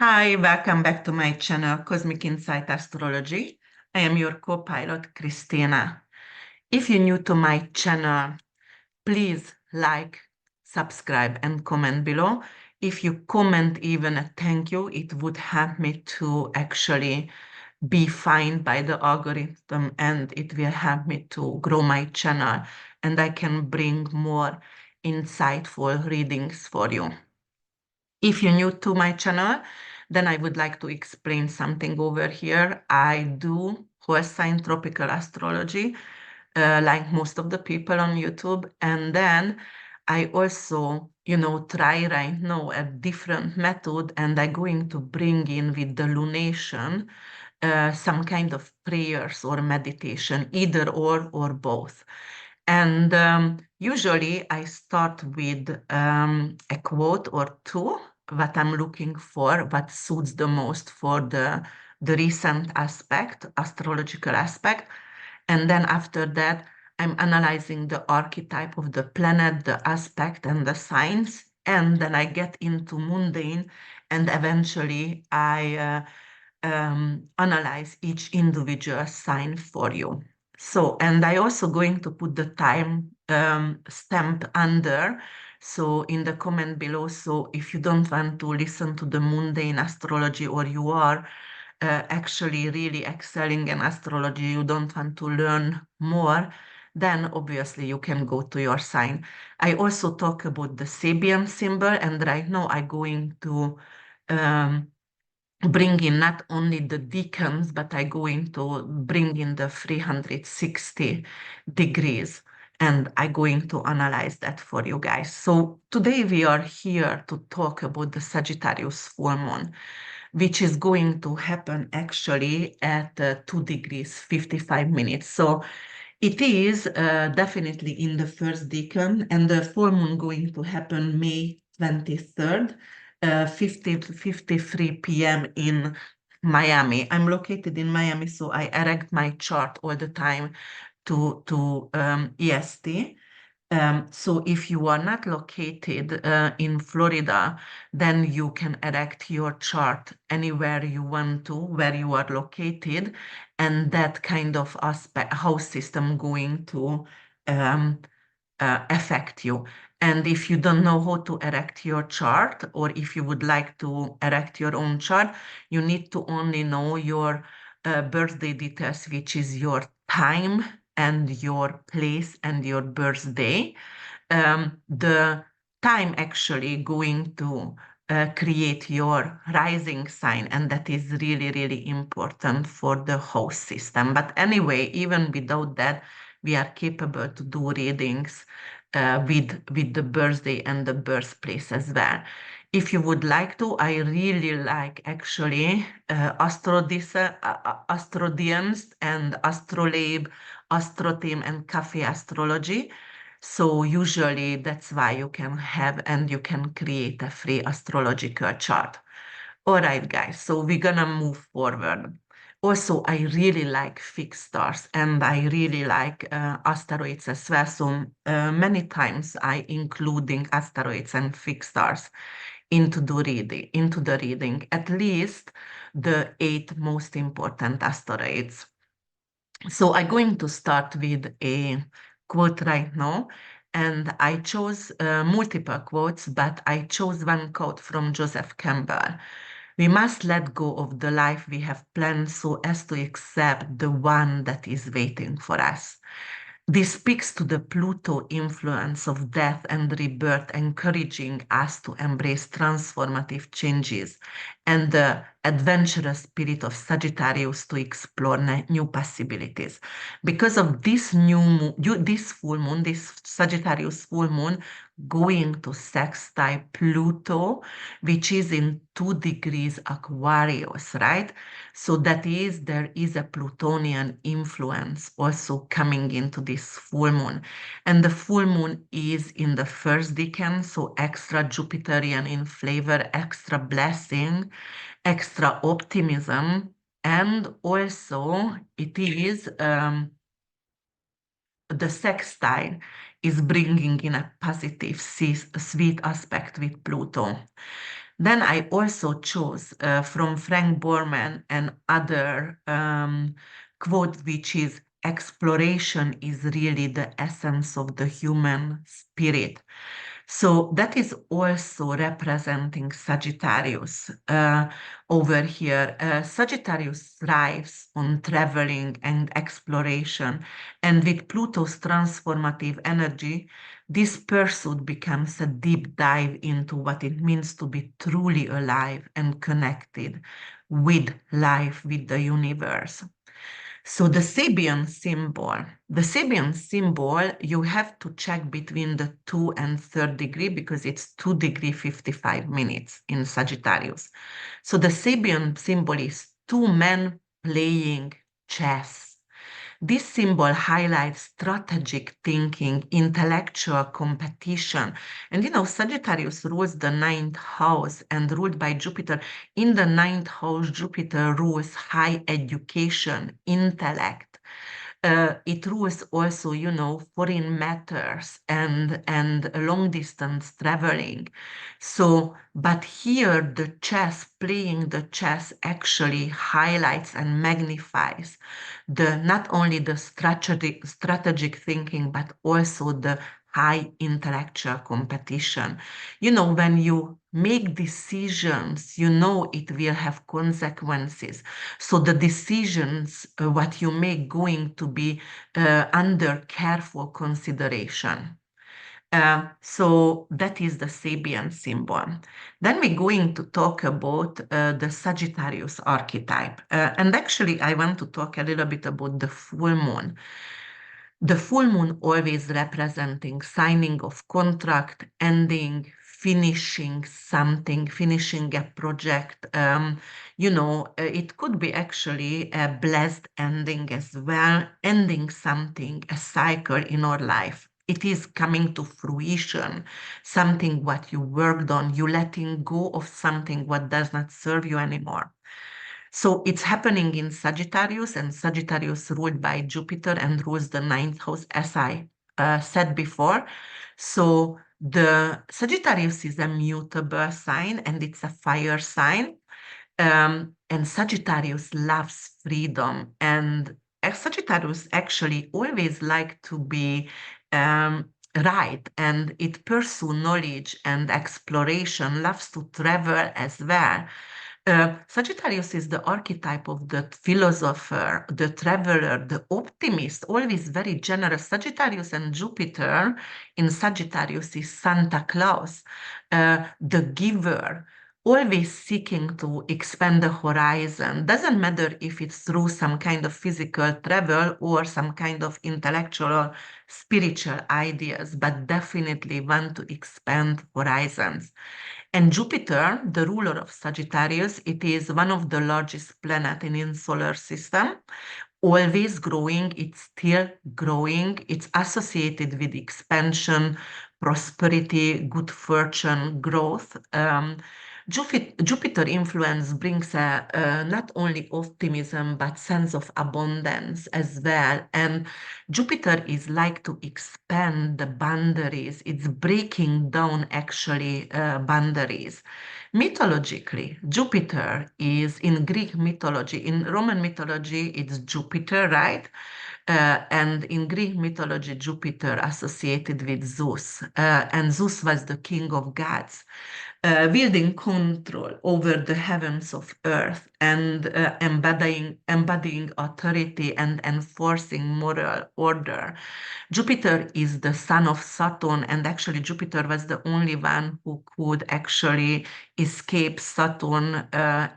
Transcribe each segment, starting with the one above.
Hi, welcome back to my channel, Cosmic Insight Astrology. I am your co-pilot, Christina. If you're new to my channel, please like, subscribe, and comment below. If you comment even a thank you, it would help me to actually be found by the algorithm, and it will help me to grow my channel, and I can bring more insightful readings for you. If you're new to my channel, then I would like to explain something over here. I do whole sign tropical astrology, like most of the people on YouTube. And then I also, try right now a different method, and I'm going to bring in with the lunation some kind of prayers or meditation, either or both. And usually I start with a quote or two, what I'm looking for, what suits the most for the recent aspect, astrological aspect. And then after that, I'm analyzing the archetype of the planet, the aspect, and the signs. And then I get into mundane, and eventually I analyze each individual sign for you. So, and I also going to put the time stamp under. So in the comment below, so if you don't want to listen to the mundane astrology, or you are actually really excelling in astrology, you don't want to learn more, then obviously you can go to your sign. I also talk about the Sabian symbol, and right now I'm going to um, bring in not only the decans, but I'm going to bring in the 360 degrees, and I'm going to analyze that for you guys. So today we are here to talk about the Sagittarius full moon, which is going to happen actually at 2 degrees 55 minutes. So it is definitely in the first decan, and the full moon going to happen May 23rd, 53 p.m. in Miami. I'm located in Miami, so I erect my chart all the time to EST. So if you are not located in Florida, then you can erect your chart anywhere you want to, where you are located, and that kind of aspect, house system going to um, affect you. And if you don't know how to erect your chart, or if you would like to erect your own chart, you need to only know your birthday details, which is your time and your place and your birthday. The time actually going to create your rising sign, and that is really, really important for the host system. But anyway, even without that, we are capable to do readings with the birthday and the birthplace as well. If you would like to, I really like actually Astrodians and Astrolabe, Astrotheme, and Cafe Astrology. So usually that's why you can have and you can create a free astrological chart. All right, guys, so we're gonna move forward. Also, I really like fixed stars, and I really like asteroids as well. So many times I including asteroids and fixed stars into the reading, at least the 8 most important asteroids. So I'm going to start with a quote right now, and I chose multiple quotes, but I chose one quote from Joseph Campbell. We must let go of the life we have planned so as to accept the one that is waiting for us. This speaks to the Pluto influence of death and rebirth, encouraging us to embrace transformative changes, and the adventurous spirit of Sagittarius to explore new possibilities. Because of this this full moon, this Sagittarius full moon, going to sextile Pluto, which is in 2 degrees Aquarius, right? So that is, there is a Plutonian influence also coming into this full moon. And the full moon is in the first decan, so extra Jupiterian in flavor, extra blessing, extra optimism, and also it is the sextile is bringing in a positive, sweet aspect with Pluto. Then I also chose from Frank Borman and other quote, which is exploration is really the essence of the human spirit. So that is also representing Sagittarius over here. Sagittarius thrives on traveling and exploration. And with Pluto's transformative energy, this pursuit becomes a deep dive into what it means to be truly alive and connected with life, with the universe. So the Sabian symbol, you have to check between the 2 and 3rd degree because it's 2 degree 55 minutes in Sagittarius. So the Sabian symbol is two men playing chess. This symbol highlights strategic thinking, intellectual competition. And Sagittarius rules the ninth house and ruled by Jupiter. In the ninth house, Jupiter rules high education, intellect. It rules also, foreign matters and long distance traveling. So, but here playing the chess actually highlights and magnifies not only the strategic thinking, but also the high intellectual competition. When you make decisions, it will have consequences. So the decisions, what you make, going to be under careful consideration. So that is the Sabian symbol. Then we're going to talk about the Sagittarius archetype. And actually, I want to talk a little bit about the full moon. The full moon always representing signing of contract, ending, finishing something, finishing a project. It could be actually a blessed ending as well, ending something, a cycle in our life. It is coming to fruition, something what you worked on, you letting go of something what does not serve you anymore. So it's happening in Sagittarius, and Sagittarius ruled by Jupiter and rules the ninth house, as I said before. So the Sagittarius is a mutable sign and it's a fire sign. And Sagittarius loves freedom. And Sagittarius actually always like to be right, and it pursue knowledge and exploration, loves to travel as well. Sagittarius is the archetype of the philosopher, the traveler, the optimist, always very generous. Sagittarius and Jupiter in Sagittarius is Santa Claus, the giver, always seeking to expand the horizon. Doesn't matter if it's through some kind of physical travel or some kind of intellectual or spiritual ideas, but definitely want to expand horizons. And Jupiter, the ruler of Sagittarius, it is one of the largest planets in solar system, always growing, it's still growing, it's associated with expansion, prosperity, good fortune, growth. Jupiter influence brings not only optimism, but sense of abundance as well. And Jupiter is like to expand the boundaries. It's breaking down actually boundaries. Mythologically, Jupiter is in Greek mythology. In Roman mythology, it's Jupiter, right? And in Greek mythology, Jupiter associated with Zeus. And Zeus was the king of gods, wielding control over the heavens of earth and embodying authority and enforcing moral order. Jupiter is the son of Saturn, and actually Jupiter was the only one who could actually escape Saturn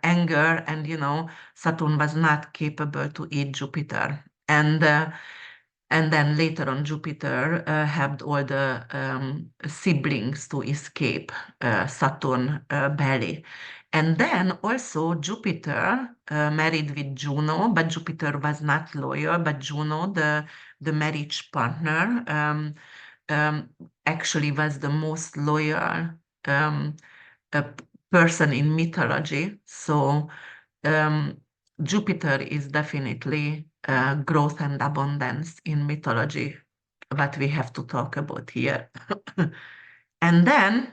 anger, and Saturn was not capable to eat Jupiter. And then later on, Jupiter helped all the siblings to escape Saturn belly. And then also Jupiter married with Juno, but Jupiter was not loyal, but Juno, the marriage partner, um, actually was the most loyal um, uh, person in mythology. So um, Jupiter is definitely growth and abundance in mythology, what we have to talk about here. And then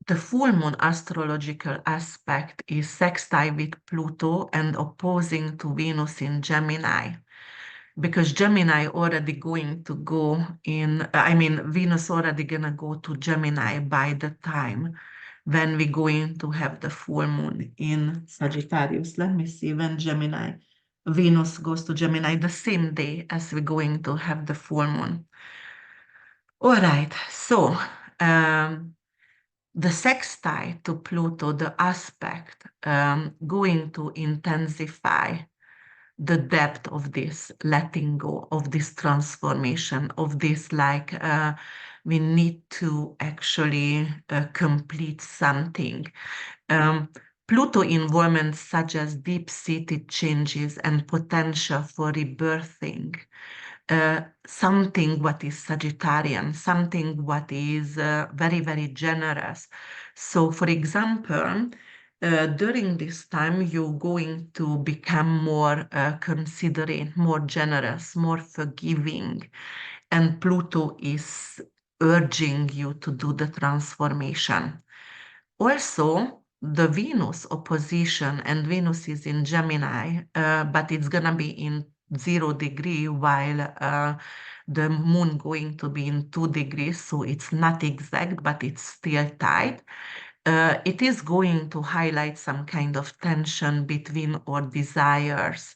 the full moon astrological aspect is sextile with Pluto and opposing to Venus in Gemini, because Gemini already going to go in, I mean, Venus already gonna go to Gemini by the time when we're going to have the full moon in Sagittarius. Let me see when Venus goes to Gemini, the same day as we're going to have the full moon. All right, so the sextile to Pluto, the aspect, going to intensify the depth of this letting go, of this transformation, of this like we need to actually complete something. Pluto involvement suggests deep-seated changes and potential for rebirthing. Something what is Sagittarian, something what is very, very generous. So, for example, during this time, you're going to become more considerate, more generous, more forgiving. And Pluto is urging you to do the transformation. Also, the Venus opposition, and Venus is in Gemini, but it's going to be in 0 degree while the moon going to be in 2 degrees. So it's not exact, but it's still tight. It is going to highlight some kind of tension between our desires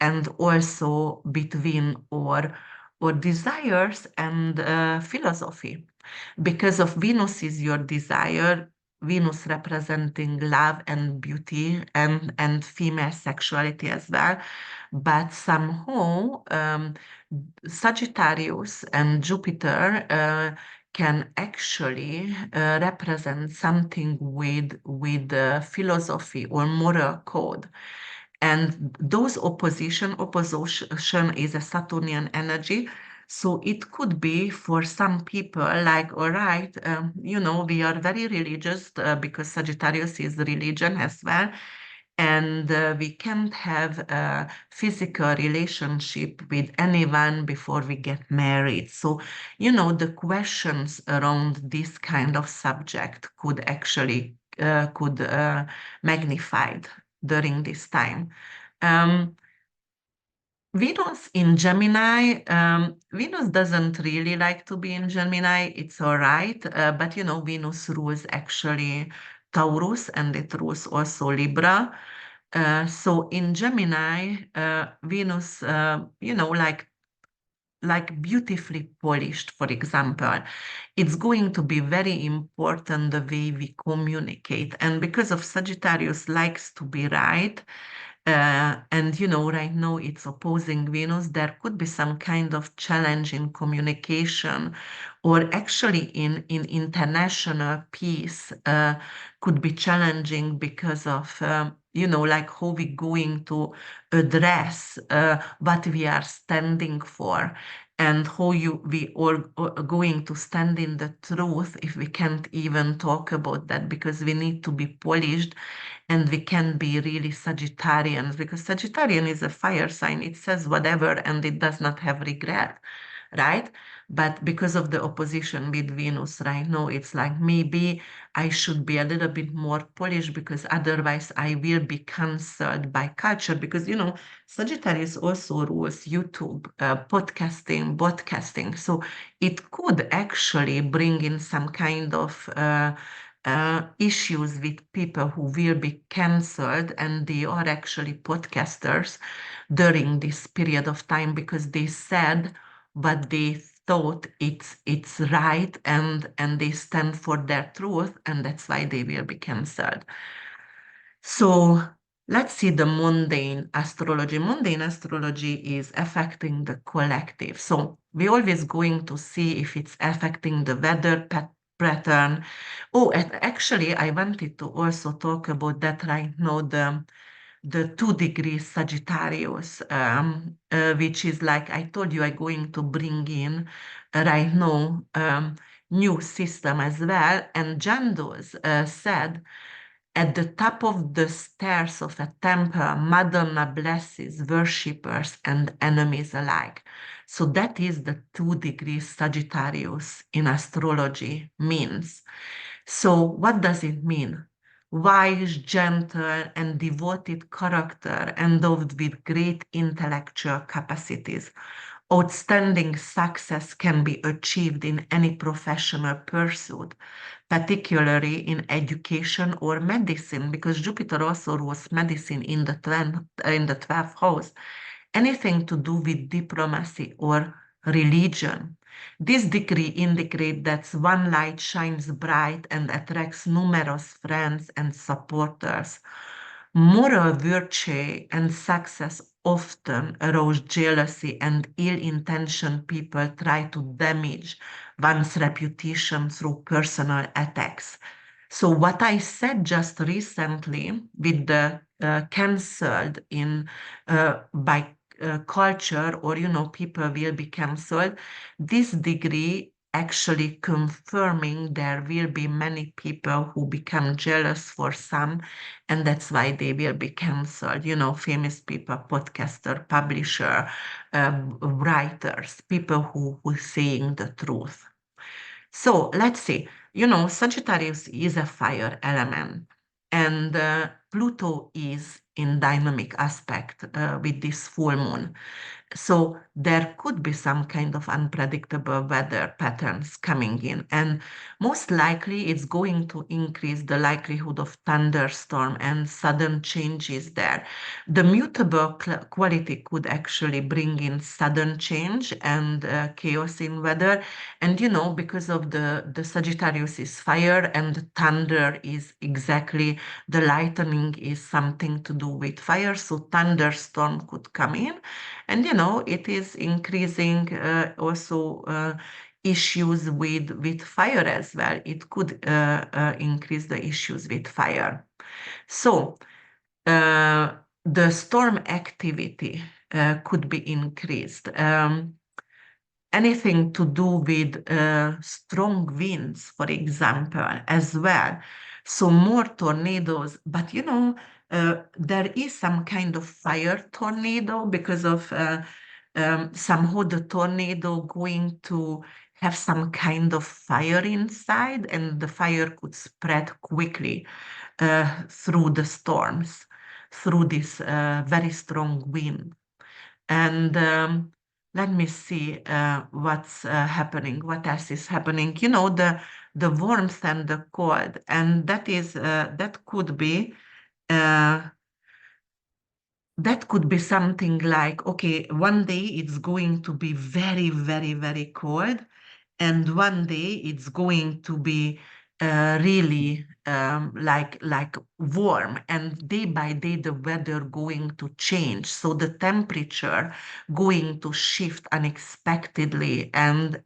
and also between our desires and philosophy. Because of Venus is your desire, Venus representing love and beauty and female sexuality as well. But somehow, Sagittarius and Jupiter can actually represent something with philosophy or moral code. And those opposition is a Saturnian energy. So it could be for some people like, all right, we are very religious because Sagittarius is religion as well. And we can't have a physical relationship with anyone before we get married. So, the questions around this kind of subject could actually magnified during this time. Venus in Gemini, Venus doesn't really like to be in Gemini. It's all right. But, Venus rules actually Taurus and it rules also Libra. So in Gemini, Venus, like beautifully polished, for example, it's going to be very important the way we communicate. And because of Sagittarius likes to be right, and right now it's opposing Venus, there could be some kind of challenge in communication, or actually in international peace could be challenging because of like how we going to address what we are standing for, and how we are going to stand in the truth if we can't even talk about that, because we need to be polished and we can be really Sagittarians, because Sagittarian is a fire sign. It says whatever and it does not have regret, right? But because of the opposition with Venus right now, it's like maybe I should be a little bit more polished, because otherwise I will be cancelled by culture. Because, Sagittarius also rules YouTube, podcasting, broadcasting. So it could actually bring in some kind of issues with people who will be cancelled, and they are actually podcasters during this period of time because they said what they thought it's right, and they stand for their truth, and that's why they will be cancelled. So let's see the mundane astrology. Mundane astrology is affecting the collective. So we're always going to see if it's affecting the weather pattern. Oh, and actually, I wanted to also talk about that right now, the 2 degrees Sagittarius, which is like I told you, I'm going to bring in right now new system as well. And Jandos said, at the top of the stairs of a temple, Madonna blesses worshippers and enemies alike. So that is the 2 degrees Sagittarius in astrology means. So what does it mean? Wise, gentle, and devoted character endowed with great intellectual capacities. Outstanding success can be achieved in any professional pursuit, particularly in education or medicine, because Jupiter also rules medicine in the 12th house. Anything to do with diplomacy or religion. This degree indicates that one light shines bright and attracts numerous friends and supporters. Moral virtue and success often arouse jealousy, and ill-intentioned people try to damage one's reputation through personal attacks. So what I said just recently with the cancelled in by culture, or people will be cancelled, this degree actually confirming there will be many people who become jealous for some, and that's why they will be cancelled. Famous people, podcaster, publisher, writers, people who saying the truth. So let's see. Sagittarius is a fire element, and Pluto is in dynamic aspect with this full moon. So there could be some kind of unpredictable weather patterns coming in, and most likely it's going to increase the likelihood of thunderstorm and sudden changes there. The mutable quality could actually bring in sudden change and chaos in weather. And because of the Sagittarius is fire and thunder is exactly the lightning is something to do with fire, so thunderstorm could come in. And it is increasing also issues with fire as well. It could increase the issues with fire. So the storm activity could be increased. Anything to do with strong winds, for example, as well. So more tornadoes, but there is some kind of fire tornado because of somehow the tornado going to have some kind of fire inside, and the fire could spread quickly through the storms, through this very strong wind. And let me see what's happening. What else is happening? The warmth and the cold, and that could be uh, something like, okay, one day it's going to be very, very, very cold, and one day it's going to be really like warm, and day by day the weather going to change, so the temperature going to shift unexpectedly, and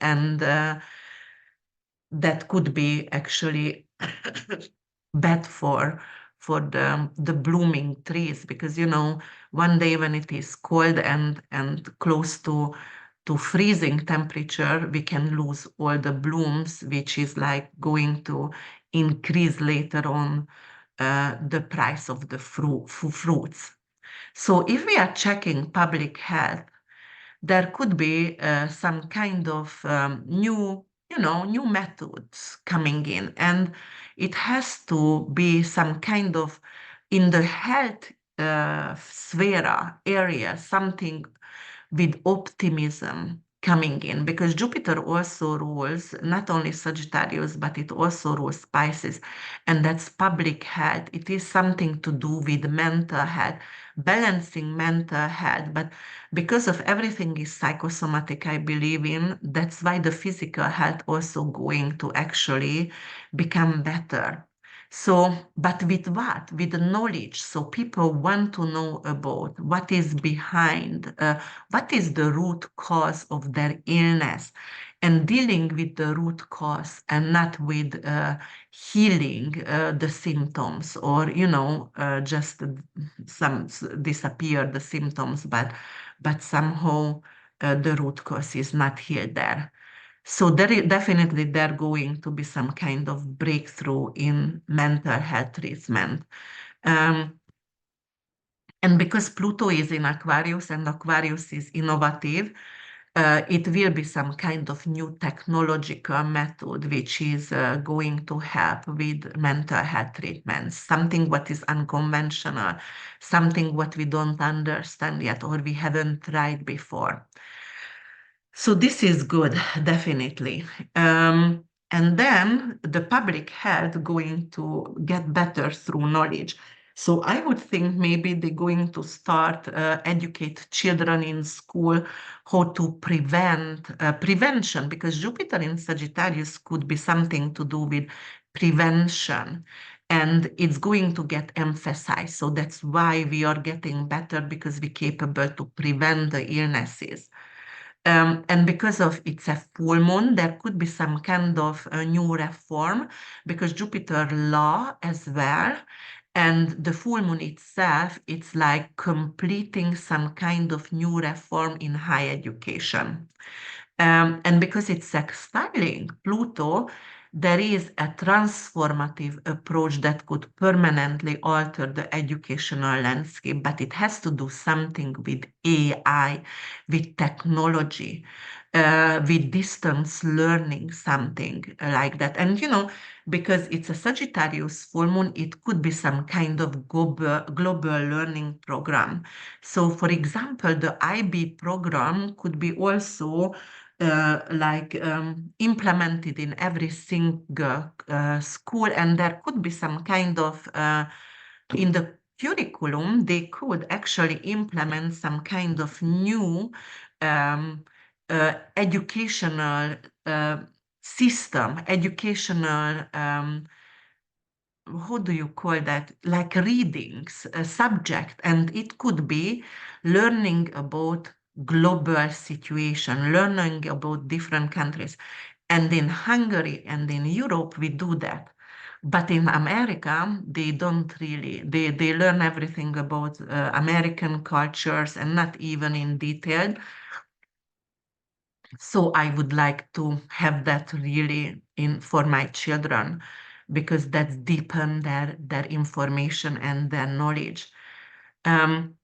that could be actually bad for the blooming trees, because one day when it is cold and close to freezing temperature, we can lose all the blooms, which is like going to increase later on the price of the fruits. So if we are checking public health, there could be some kind of new methods coming in, and it has to be some kind of in the health sphere area, something with optimism coming in, because Jupiter also rules not only Sagittarius, but it also rules Pisces, and that's public health. It is something to do with mental health, balancing mental health, but because of everything is psychosomatic, I believe in, that's why the physical health also going to actually become better. So, but with what? With the knowledge. So people want to know about what is behind, what is the root cause of their illness, and dealing with the root cause and not with healing the symptoms, or just some disappear the symptoms, but somehow the root cause is not healed there. So definitely there going to be some kind of breakthrough in mental health treatment. Um, and because Pluto is in Aquarius and Aquarius is innovative, it will be some kind of new technological method which is going to help with mental health treatments, something what is unconventional, something what we don't understand yet or we haven't tried before. So this is good, definitely. And then the public health going to get better through knowledge. So I would think maybe they're going to start educate children in school how to prevent prevention, because Jupiter in Sagittarius could be something to do with prevention. And it's going to get emphasized. So that's why we are getting better, because we're capable to prevent the illnesses. And because of it's a full moon, there could be some kind of a new reform, because Jupiter law as well. And the full moon itself, it's like completing some kind of new reform in higher education. And because it's sextiling Pluto, there is a transformative approach that could permanently alter the educational landscape, but it has to do something with AI, with technology, with distance learning, something like that. And, because it's a Sagittarius full moon, it could be some kind of global learning program. So, for example, the IB program could be also implemented in every single school, and there could be some kind of in the curriculum they could actually implement some kind of new um, educational system, educational how do you call that, like readings, a subject, and it could be learning about global situation, learning about different countries. And in Hungary and in Europe, we do that. But in America, they don't really, they learn everything about American cultures and not even in detail. So I would like to have that really in for my children, because that's deepen their information and their knowledge. Um,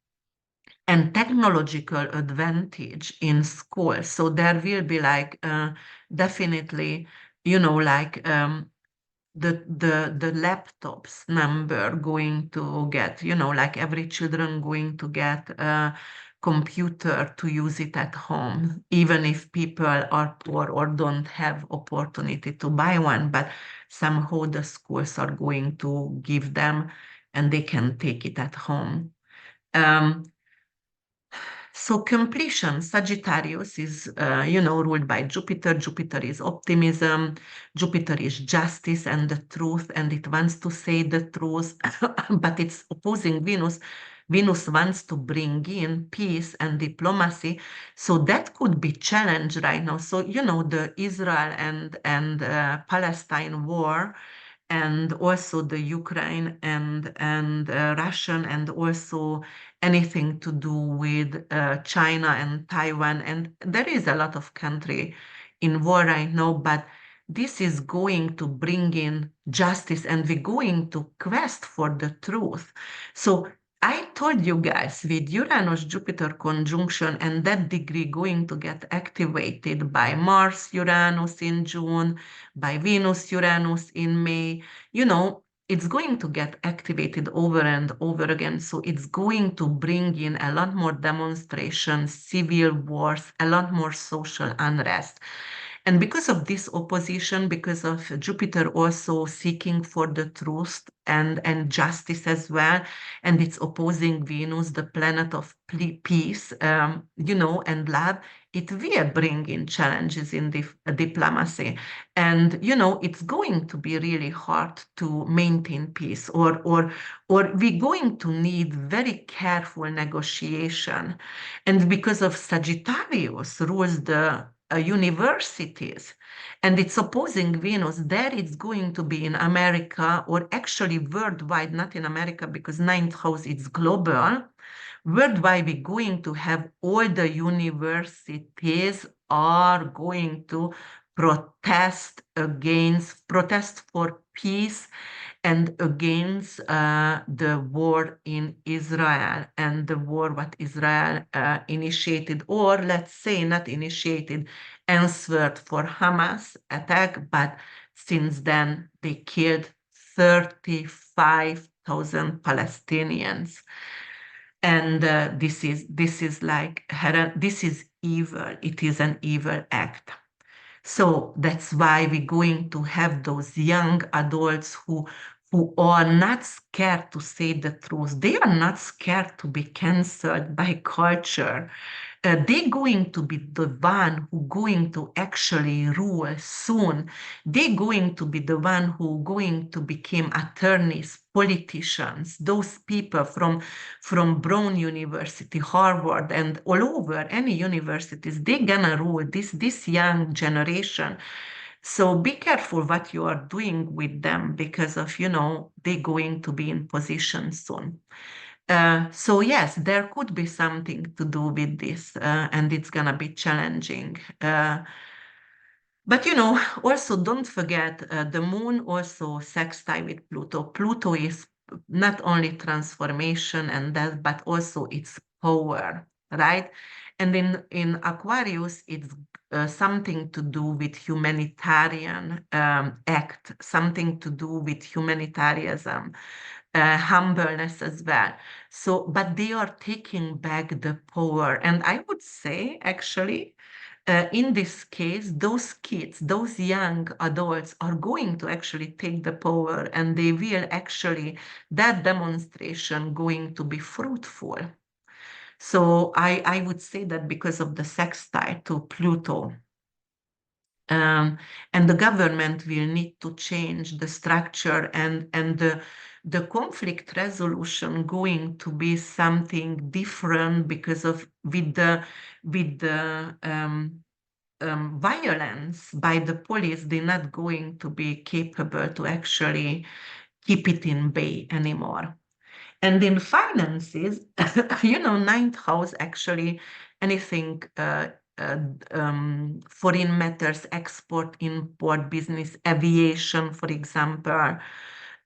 and technological advantage in school. So there will be like definitely, like the laptops number going to get, like every children going to get a computer to use it at home, even if people are poor or don't have opportunity to buy one, but somehow the schools are going to give them and they can take it at home. Um, so completion, Sagittarius is, ruled by Jupiter. Jupiter is optimism. Jupiter is justice and the truth, and it wants to say the truth, but it's opposing Venus. Venus wants to bring in peace and diplomacy. So that could be challenged right now. So, the Israel and Palestine war, and also the Ukraine and Russian, and also anything to do with China and Taiwan. And there is a lot of country in war right now, but this is going to bring in justice, and we're going to quest for the truth. So I told you guys, with Uranus Jupiter conjunction and that degree going to get activated by Mars Uranus in June, by Venus Uranus in May, it's going to get activated over and over again. So it's going to bring in a lot more demonstrations, civil wars, a lot more social unrest. And because of this opposition, because of Jupiter also seeking for the truth and justice as well, and it's opposing Venus, the planet of peace, and love, it will bring in challenges in diplomacy. And, it's going to be really hard to maintain peace, or we're going to need very careful negotiation. And because of Sagittarius rules the universities, and it's opposing Venus, there it's going to be in America, or actually worldwide, not in America, because ninth house is global. Worldwide, we're going to have all the universities are going to protest for peace and against the war in Israel and the war what Israel initiated, or let's say not initiated, answered for Hamas attack, but since then they killed 35,000 Palestinians. And this is like this is evil. It is an evil act. So that's why we're going to have those young adults who are not scared to say the truth. They are not scared to be cancelled by culture. They're going to be the one who going to actually rule soon. They're going to be the one who going to become attorneys, politicians, those people from Brown University, Harvard, and all over any universities. They're gonna rule this young generation. So be careful what you are doing with them because of, they're going to be in position soon. So yes, there could be something to do with this, and it's gonna be challenging. But also don't forget the moon also sextile with Pluto. Pluto is not only transformation and that, but also its power, right? And in Aquarius, it's something to do with humanitarian act, something to do with humanitarianism, humbleness as well. So, but they are taking back the power. And I would say, actually, in this case, those kids, those young adults are going to actually take the power and they will actually, that demonstration going to be fruitful. So I would say that because of the sextile to Pluto, and the government will need to change the structure and the conflict resolution going to be something different because of with the violence by the police, they're not going to be capable to actually keep it in bay anymore. And in finances, ninth house actually, anything foreign matters, export, import, business, aviation, for example,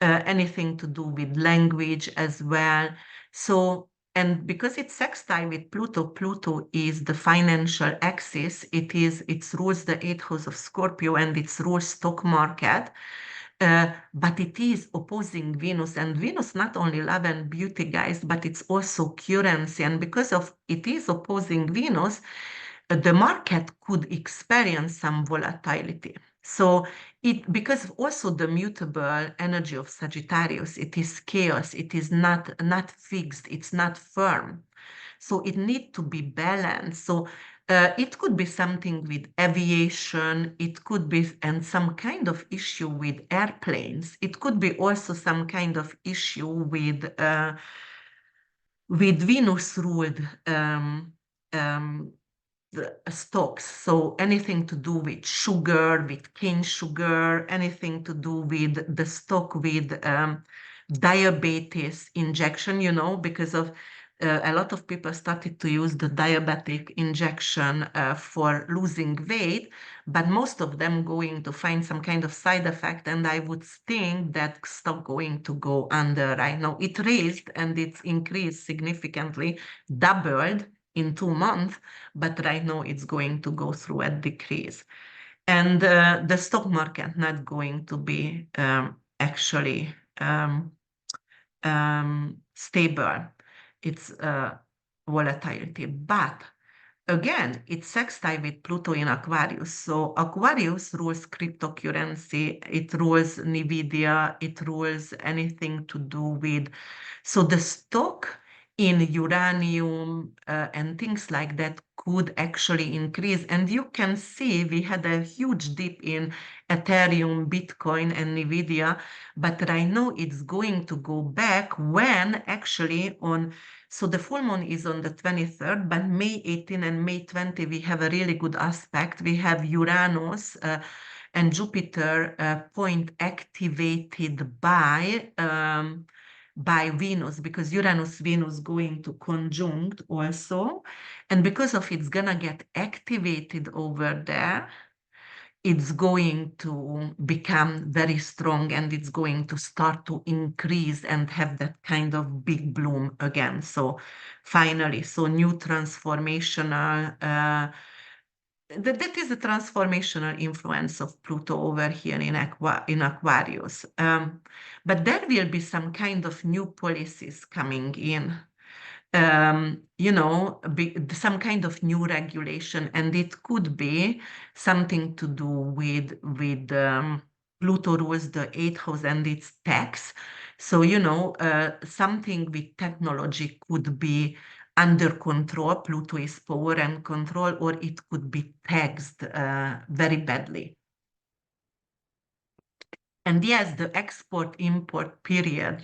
anything to do with language as well. So, and because it's sextile with Pluto, Pluto is the financial axis. It rules the eighth house of Scorpio and it rules stock market. But it is opposing Venus, and Venus not only love and beauty, guys, but it's also currency. And because of it is opposing Venus, the market could experience some volatility. So because also the mutable energy of Sagittarius, it is chaos, it is not fixed, it's not firm. So it needs to be balanced. So it could be something with aviation, it could be, and some kind of issue with airplanes. It could be also some kind of issue with Venus ruled stocks. So anything to do with sugar, with cane sugar, anything to do with the stock with diabetes injection, because of a lot of people started to use the diabetic injection for losing weight, but most of them going to find some kind of side effect. And I would think that stock going to go under right now. It raised and it's increased significantly, doubled in 2 months, but right now it's going to go through a decrease. And the stock market not going to be actually stable. It's volatility. But again, it's sextile with Pluto in Aquarius. So Aquarius rules cryptocurrency, it rules NVIDIA, it rules anything to do with. So the stock in uranium and things like that could actually increase. And you can see we had a huge dip in Ethereum, Bitcoin, and NVIDIA, but right now it's going to go back when actually so the full moon is on the 23rd, but May 18 and May 20, we have a really good aspect. We have Uranus and Jupiter point activated by Venus, because Uranus-Venus going to conjunct also. And because of it's gonna get activated over there, it's going to become very strong and it's going to start to increase and have that kind of big bloom again. So finally, so new transformational, that is the transformational influence of Pluto over here in Aquarius. But there will be some kind of new policies coming in, some kind of new regulation, and it could be something to do with Pluto rules the eighth house and its tax. So, something with technology could be under control. Pluto is power and control, or it could be taxed very badly. And yes, the export-import period,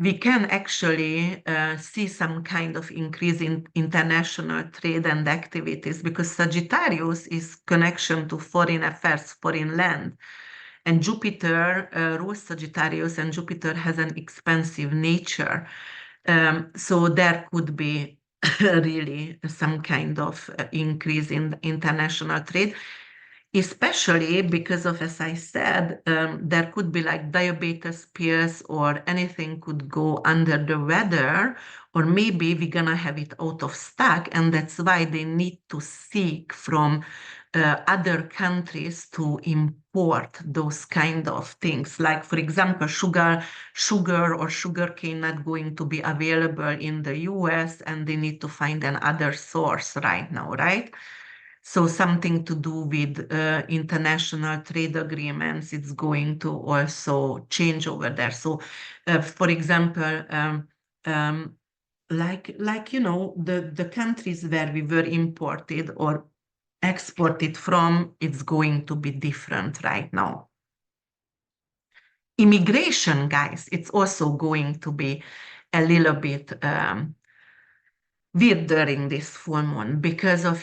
we can actually see some kind of increase in international trade and activities because Sagittarius is connection to foreign affairs, foreign land. And Jupiter rules Sagittarius, and Jupiter has an expansive nature. So there could be really some kind of increase in international trade, especially because of, as I said, there could be like diabetes pills or anything could go under the weather, or maybe we're gonna have it out of stock, and that's why they need to seek from other countries to import those kind of things. Like, for example, sugar or sugarcane not going to be available in the US, and they need to find another source right now, right? So something to do with international trade agreements, it's going to also change over there. So, for example, the countries where we were imported or exported from, it's going to be different right now. Immigration, guys, it's also going to be a little bit weird during this full moon because of,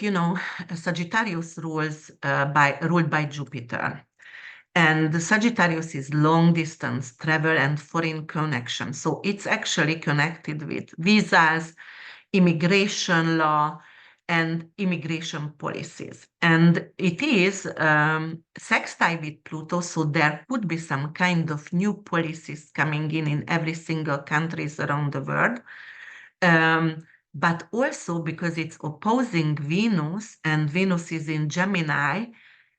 Sagittarius ruled by Jupiter. And the Sagittarius is long distance travel and foreign connection. So it's actually connected with visas, immigration law, and immigration policies. And it is sextile with Pluto, so there could be some kind of new policies coming in every single countries around the world. But also because it's opposing Venus and Venus is in Gemini,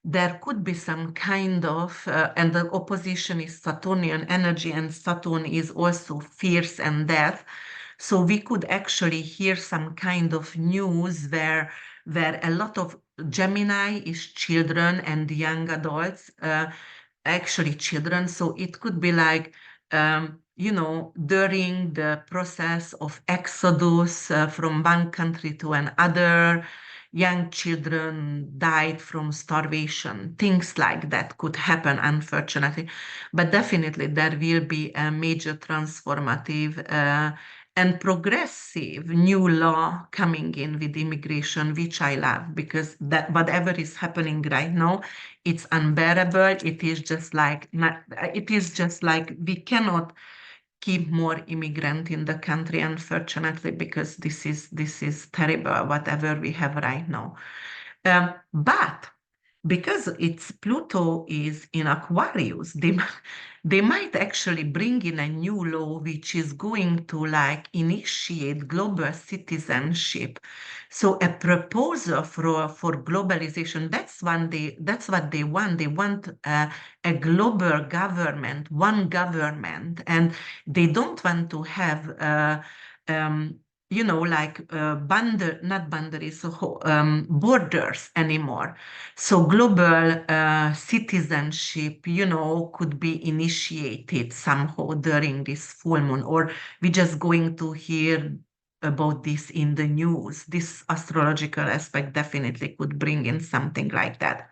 there could be some kind of, and the opposition is Saturnian energy, and Saturn is also fierce and death. So we could actually hear some kind of news where a lot of Gemini is children and young adults, actually children. So it could be like, during the process of exodus from one country to another, young children died from starvation. Things like that could happen, unfortunately. But definitely there will be a major transformative and progressive new law coming in with immigration, which I love because that whatever is happening right now, it's unbearable. It is just like we cannot keep more immigrant in the country, unfortunately, because this is terrible, whatever we have right now. But because it's Pluto is in Aquarius, they might actually bring in a new law which is going to like initiate global citizenship. So a proposal for globalization, that's what they want. They want a global government, one government, and they don't want to have not boundaries, so borders anymore. So global citizenship, could be initiated somehow during this full moon, or we're just going to hear about this in the news. This astrological aspect definitely could bring in something like that.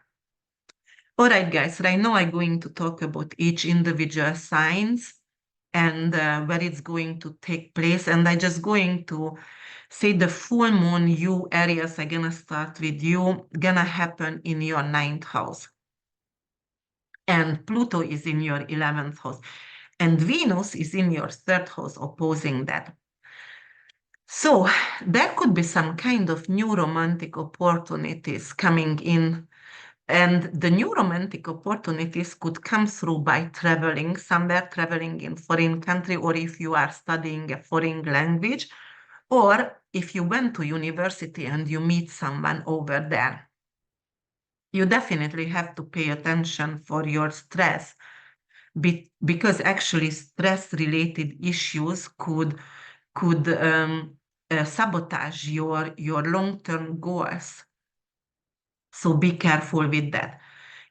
All right, guys, right now I'm going to talk about each individual signs and where it's going to take place. And I'm just going to say the full moon, you Aries, I'm gonna start with you, gonna happen in your 9th house. And Pluto is in your 11th house. And Venus is in your 3rd house, opposing that. So there could be some kind of new romantic opportunities coming in And the new romantic opportunities could come through by traveling somewhere, traveling in foreign country, or if you are studying a foreign language, or if you went to university and you meet someone over there. You definitely have to pay attention for your stress because actually stress-related issues could sabotage your long-term goals. So be careful with that.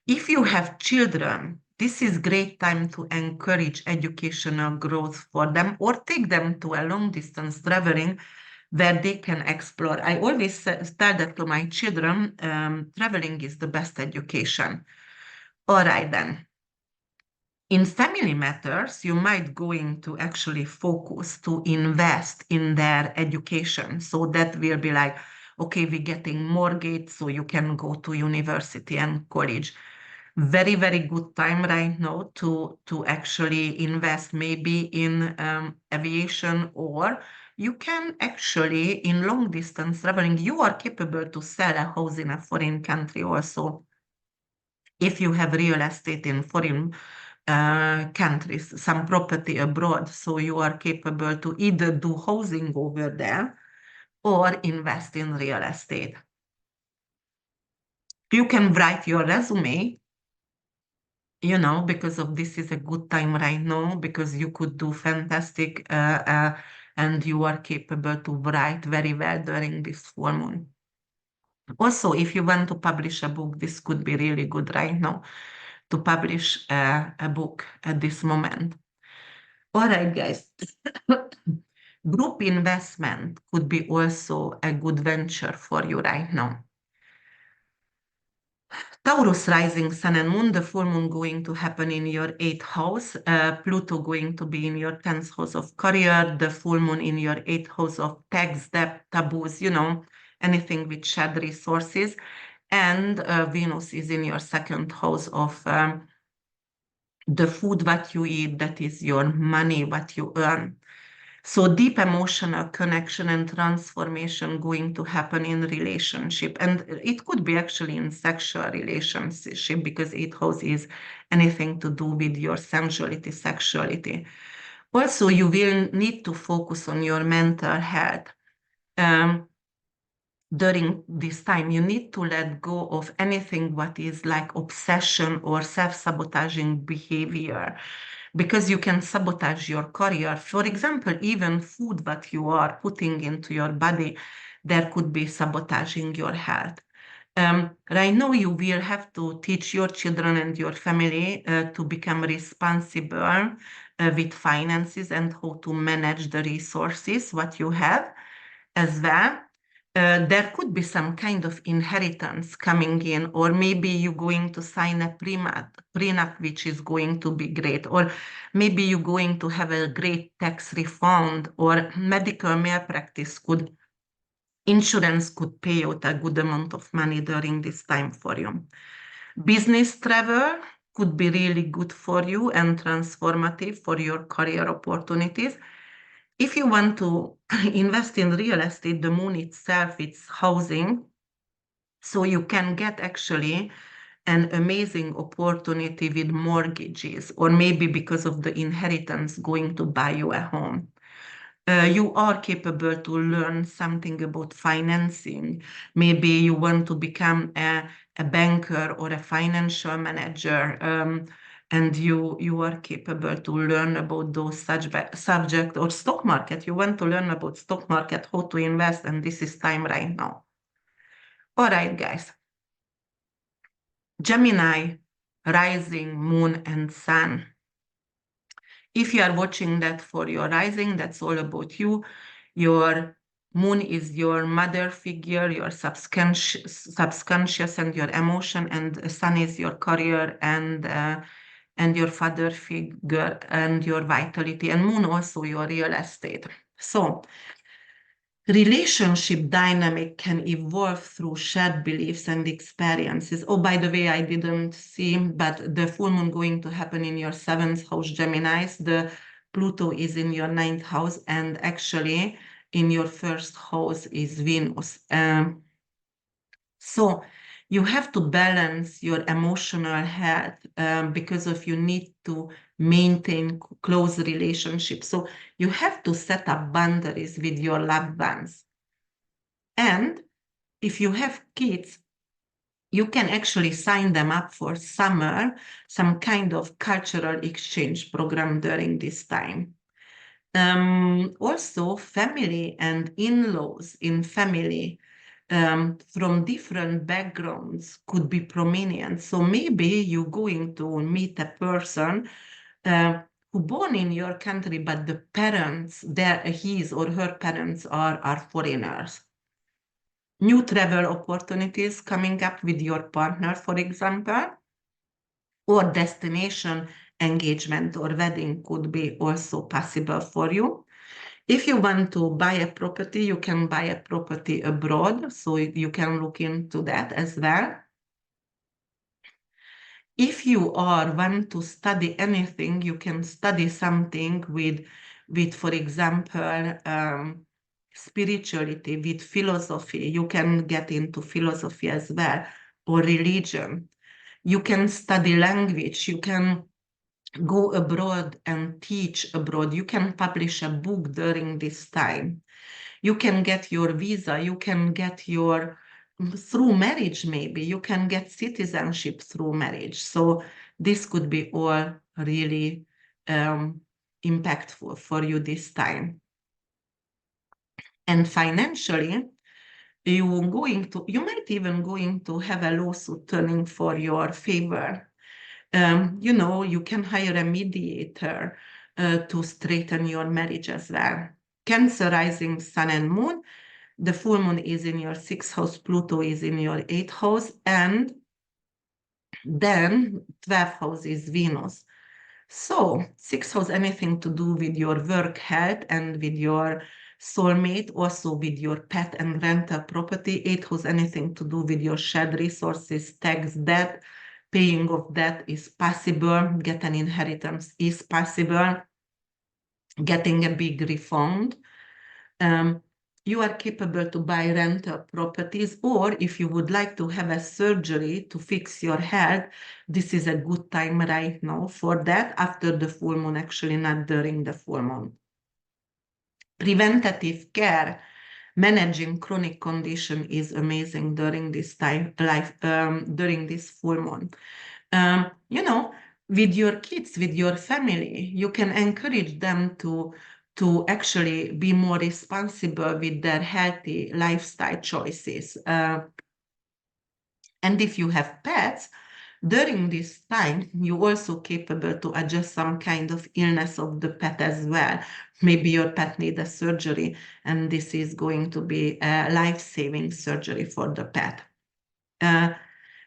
If you have children, this is great time to encourage educational growth for them or take them to a long distance traveling where they can explore. I always tell that to my children, traveling is the best education. All right then. In family matters, you might going to actually focus to invest in their education. So that will be like, okay, we're getting mortgage so you can go to university and college. Very, very good time right now to actually invest maybe in aviation, or you can actually in long distance traveling, you are capable to sell a house in a foreign country also. If you have real estate in foreign countries, some property abroad, so you are capable to either do housing over there or invest in real estate. You can write your resume, because of this is a good time right now, because you could do fantastic and you are capable to write very well during this full moon. Also, if you want to publish a book, this could be really good right now to publish a book at this moment. All right, guys. Group investment could be also a good venture for you right now. Taurus rising sun and moon, the full moon going to happen in your 8th house, Pluto going to be in your 10th house of career, the full moon in your 8th house of tax, debt, taboos, anything with shared resources, and Venus is in your 2nd house of the food what you eat, that is your money, what you earn. So deep emotional connection and transformation going to happen in relationship. And it could be actually in sexual relationship because 8th house is anything to do with your sensuality, sexuality. Also, you will need to focus on your mental health. During this time, you need to let go of anything what is like obsession or self-sabotaging behavior, because you can sabotage your career. For example, even food that you are putting into your body, there could be sabotaging your health. Right now, you will have to teach your children and your family to become responsible with finances and how to manage the resources what you have as well. There could be some kind of inheritance coming in, or maybe you're going to sign a prenup, which is going to be great, or maybe you're going to have a great tax refund, or medical malpractice insurance could pay out a good amount of money during this time for you. Business travel could be really good for you and transformative for your career opportunities. If you want to invest in real estate, the moon itself, it's housing. So you can get actually an amazing opportunity with mortgages, or maybe because of the inheritance going to buy you a home. You are capable to learn something about financing. Maybe you want to become a banker or a financial manager, and you are capable to learn about those subject, or stock market. You want to learn about stock market, how to invest, and this is time right now. All right, guys. Gemini, rising, moon, and sun. If you are watching that for your rising, that's all about you. Your moon is your mother figure, your subconscious and your emotion, and sun is your career and your father figure and your vitality, and moon also your real estate. So relationship dynamic can evolve through shared beliefs and experiences. Oh, by the way, I didn't see, but the full moon going to happen in your 7th house, Geminis. The Pluto is in your 9th house, and actually in your 1st house is Venus. So You have to balance your emotional health because of you need to maintain close relationships. So you have to set up boundaries with your loved ones. And if you have kids, you can actually sign them up for summer, some kind of cultural exchange program during this time. Also, family and in-laws in family from different backgrounds could be prominent. So maybe you're going to meet a person who born in your country, but the parents, his or her parents are foreigners. New travel opportunities coming up with your partner, for example, or destination engagement or wedding could be also possible for you. If you want to buy a property, you can buy a property abroad, so you can look into that as well. If you want to study anything, you can study something with for example, spirituality, with philosophy. You can get into philosophy as well, or religion. You can study language. You can go abroad and teach abroad. You can publish a book during this time. You can get your visa. You can get your, through marriage, maybe you can get citizenship through marriage. So this could be all really impactful for you this time. And financially, you might even going to have a lawsuit turning for your favor. You can hire a mediator to straighten your marriage as well. Cancer, rising, sun and moon. The full moon is in your 6th house, Pluto is in your 8th house, and then 12th house is Venus. So 6th house, anything to do with your work health and with your soulmate, also with your pet and rental property. 8th house, anything to do with your shared resources, tax, debt, paying of debt is possible, get an inheritance is possible, getting a big refund. You are capable to buy rental properties, or if you would like to have a surgery to fix your health, this is a good time right now for that, after the full moon, actually not during the full moon. Preventative care, managing chronic condition is amazing during this time, during this full moon. With your kids, with your family, you can encourage them to actually be more responsible with their healthy lifestyle choices. And if you have pets, during this time, you're also capable to adjust some kind of illness of the pet as well. Maybe your pet needs a surgery, and this is going to be a life-saving surgery for the pet.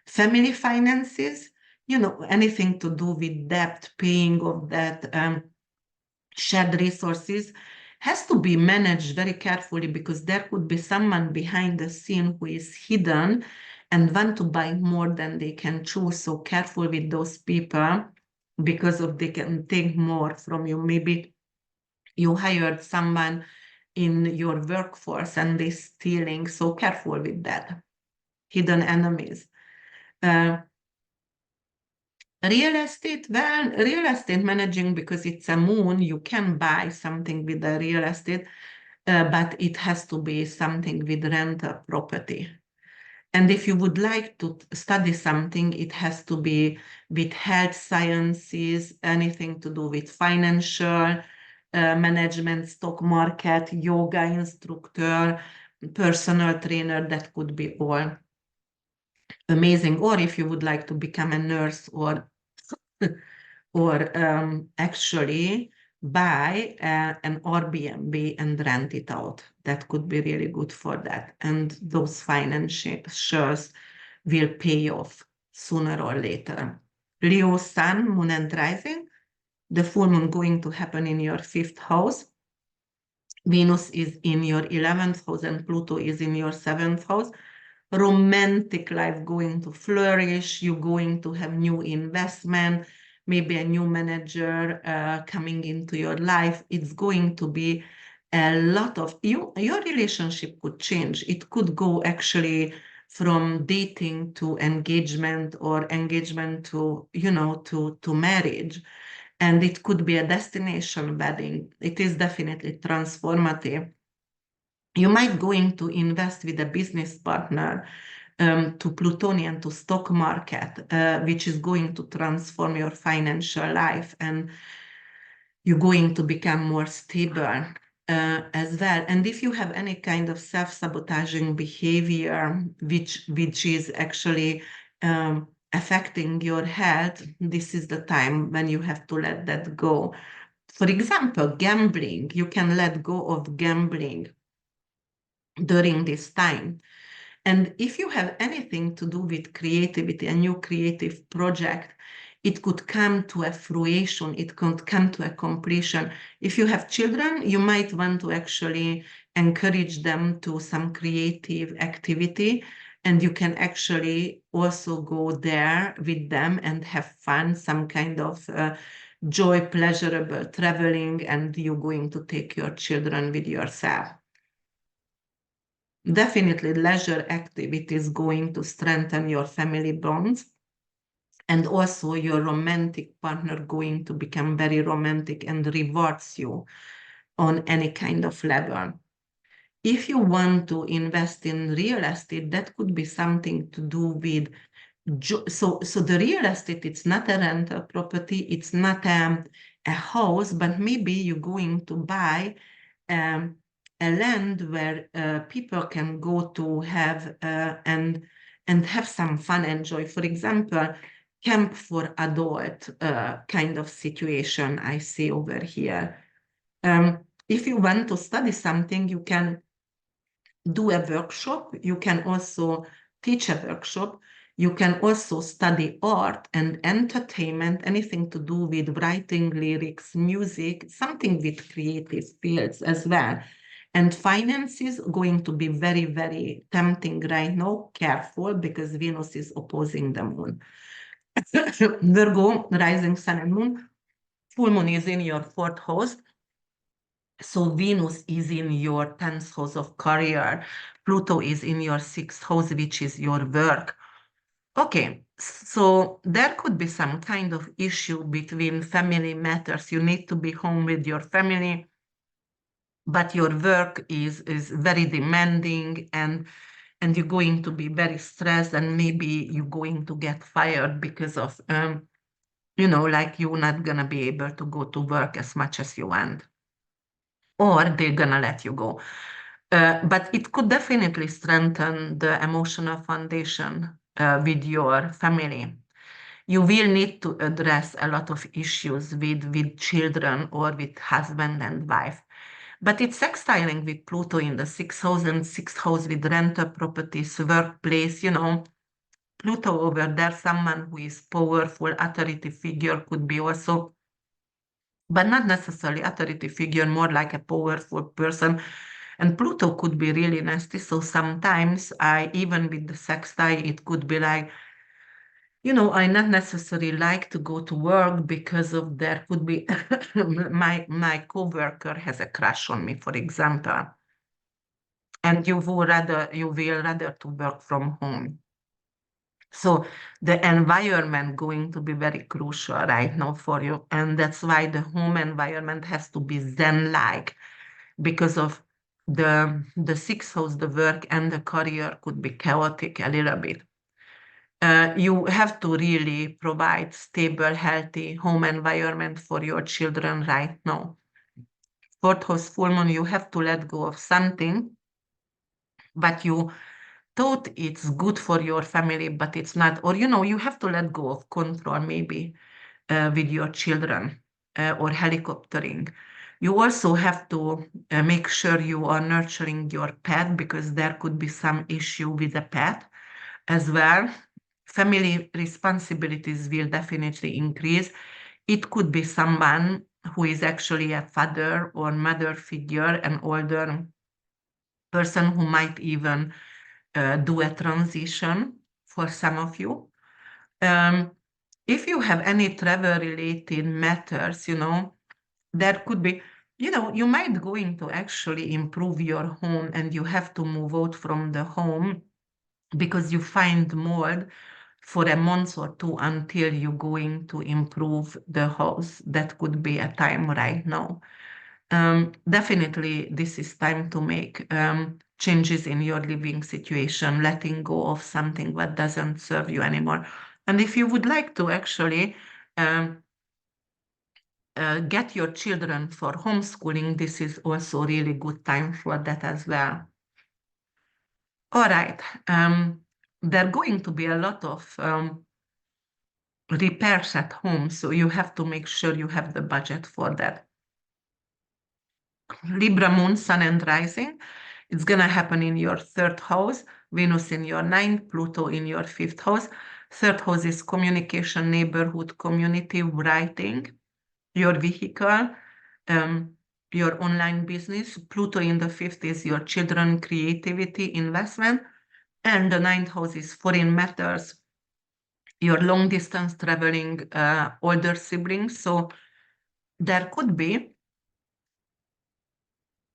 Family finances, anything to do with debt, paying of that, shared resources, has to be managed very carefully, because there could be someone behind the scene who is hidden and want to buy more than they can chew. So careful with those people, because of they can take more from you. Maybe you hired someone in your workforce and they're stealing. So careful with that. Hidden enemies. Real estate, well, real estate managing, because it's a moon, you can buy something with the real estate, but it has to be something with rental property. And if you would like to study something, it has to be with health sciences, anything to do with financial management, stock market, yoga instructor, personal trainer, that could be all amazing. Or if you would like to become a nurse, or actually buy an Airbnb and rent it out. That could be really good for that. And those financials will pay off sooner or later. Leo, sun, moon, and rising. The full moon going to happen in your 5th house. Venus is in your 11th house and Pluto is in your 7th house. Romantic life going to flourish. You're going to have new investment, maybe a new manager coming into your life. It's going to be a lot of your relationship could change. It could go actually from dating to engagement or engagement to, to marriage. And it could be a destination wedding. It is definitely transformative. You might going to invest with a business partner to Plutonian, to stock market, which is going to transform your financial life, and you're going to become more stable as well. And if you have any kind of self-sabotaging behavior, which is actually affecting your health, this is the time when you have to let that go. For example, gambling, you can let go of gambling during this time. And if you have anything to do with creativity, a new creative project, it could come to a fruition, it could come to a completion. If you have children, you might want to actually encourage them to some creative activity, and you can actually also go there with them and have fun, some kind of joy, pleasurable traveling, and you're going to take your children with yourself. Definitely leisure activities going to strengthen your family bonds, and also your romantic partner going to become very romantic and rewards you on any kind of level. If you want to invest in real estate, that could be something to do with so the real estate, it's not a rental property, it's not a house, but maybe you're going to buy a land where people can go to have and have some fun, enjoy. For example, camp for adult kind of situation I see over here. If you want to study something, you can do a workshop. You can also teach a workshop. You can also study art and entertainment, anything to do with writing, lyrics, music, something with creative fields as well. And finance is going to be very, very tempting right now. Careful, because Venus is opposing the moon. Virgo, rising sun and moon. Full moon is in your fourth house. So Venus is in your 10th house of career. Pluto is in your 6th house, which is your work. Okay, so there could be some kind of issue between family matters. You need to be home with your family, but your work is very demanding, and you're going to be very stressed, and maybe you're going to get fired because of, like you're not going to be able to go to work as much as you want, or they're going to let you go. But it could definitely strengthen the emotional foundation with your family. You will need to address a lot of issues with children or with husband and wife. But it's sextiling with Pluto in the 6th house, and 6th house with rental properties, workplace, Pluto over there, someone who is powerful, authority figure could be also, but not necessarily authority figure, more like a powerful person. And Pluto could be really nasty. So sometimes even with the sextile, it could be like, I not necessarily like to go to work because of there could be my coworker has a crush on me, for example, and you will rather to work from home. So the environment going to be very crucial right now for you, and that's why the home environment has to be Zen-like, because of the 6th house, the work and the career could be chaotic a little bit. You have to really provide stable, healthy home environment for your children right now. 4th house full moon, you have to let go of something, but you thought it's good for your family, but it's not. Or, you have to let go of control maybe with your children or helicoptering. You also have to make sure you are nurturing your pet, because there could be some issue with the pet as well. Family responsibilities will definitely increase. It could be someone who is actually a father or mother figure, an older person who might even do a transition for some of you. If you have any travel related matters, there could be, you might going to actually improve your home, and you have to move out from the home because you find mold for a month or two until you're going to improve the house. That could be a time right now. Definitely, this is time to make changes in your living situation, letting go of something that doesn't serve you anymore. And if you would like to actually um, get your children for homeschooling, this is also a really good time for that as well. All right. There are going to be a lot of repairs at home, so you have to make sure you have the budget for that. Libra moon, sun and rising. It's going to happen in your third house, Venus in your ninth, Pluto in your fifth house. Third house is communication, neighborhood, community, writing, your vehicle, um, your online business. Pluto in the fifth is your children, creativity, investment. And the ninth house is foreign matters, your long distance traveling, older siblings. So there could be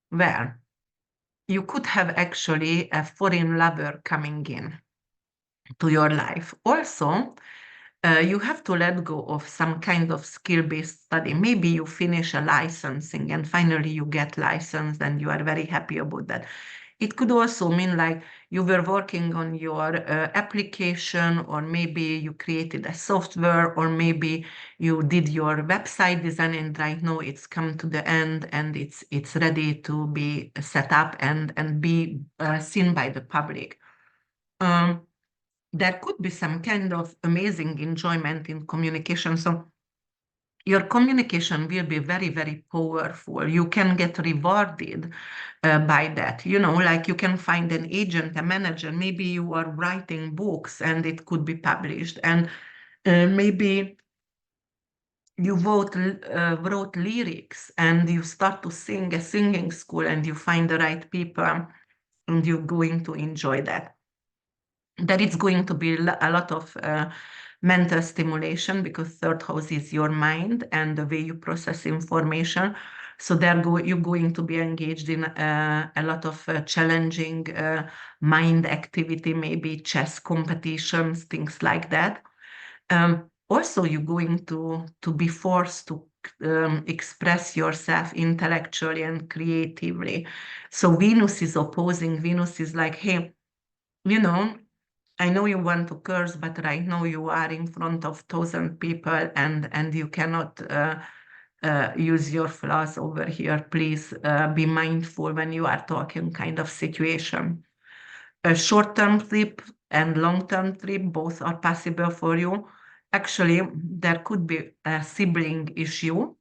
where you could have actually a foreign lover coming in to your life. Also, you have to let go of some kind of skill-based study. Maybe you finish a licensing and finally you get licensed and you are very happy about that. It could also mean like you were working on your application, or maybe you created a software, or maybe you did your website design and right now it's come to the end and it's ready to be set up and be seen by the public. There could be some kind of amazing enjoyment in communication. So your communication will be very, very powerful. You can get rewarded by that. You know, like you can find an agent, a manager. Maybe you are writing books and it could be published. And maybe you wrote lyrics and you start to sing a singing school and you find the right people and you're going to enjoy that. That it's going to be a lot of mental stimulation, because third house is your mind and the way you process information. So you're going to be engaged in a lot of challenging mind activity, maybe chess competitions, things like that. Also, you're going to be forced to express yourself intellectually and creatively. So Venus is opposing. Venus is like, hey, you know, I know you want to curse, but right now you are in front of 1,000 people and you cannot use your flaws over here. Please be mindful when you are talking kind of situation. A short-term trip and long-term trip, both are possible for you. Actually, there could be a sibling issue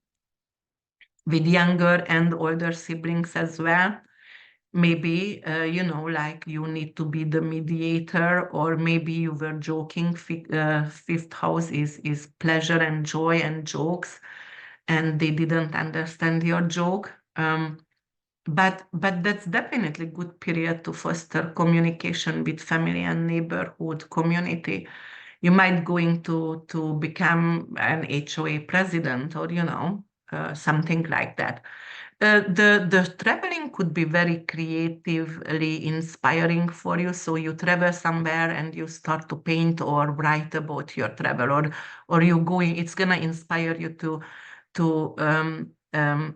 with younger and older siblings as well. Maybe, like you need to be the mediator, or maybe you were joking. Fifth house is pleasure and joy and jokes, and they didn't understand your joke. But that's definitely good period to foster communication with family and neighborhood community. You might going to become an HOA president, or something like that. The traveling could be very creatively inspiring for you. So you travel somewhere and you start to paint or write about your travel, or you going. It's gonna inspire you to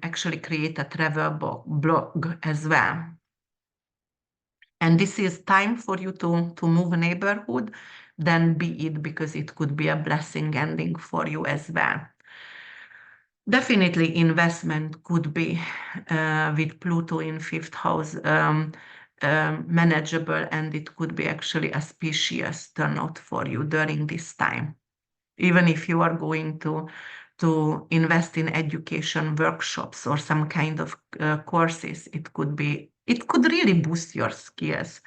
actually create a travel blog as well. And this is time for you to move neighborhood. Then be it, because it could be a blessing ending for you as well. Definitely investment could be with Pluto in fifth house manageable, and it could be actually a auspicious turnout for you during this time. Even if you are going to invest in education workshops or some kind of courses, it could really boost your skills,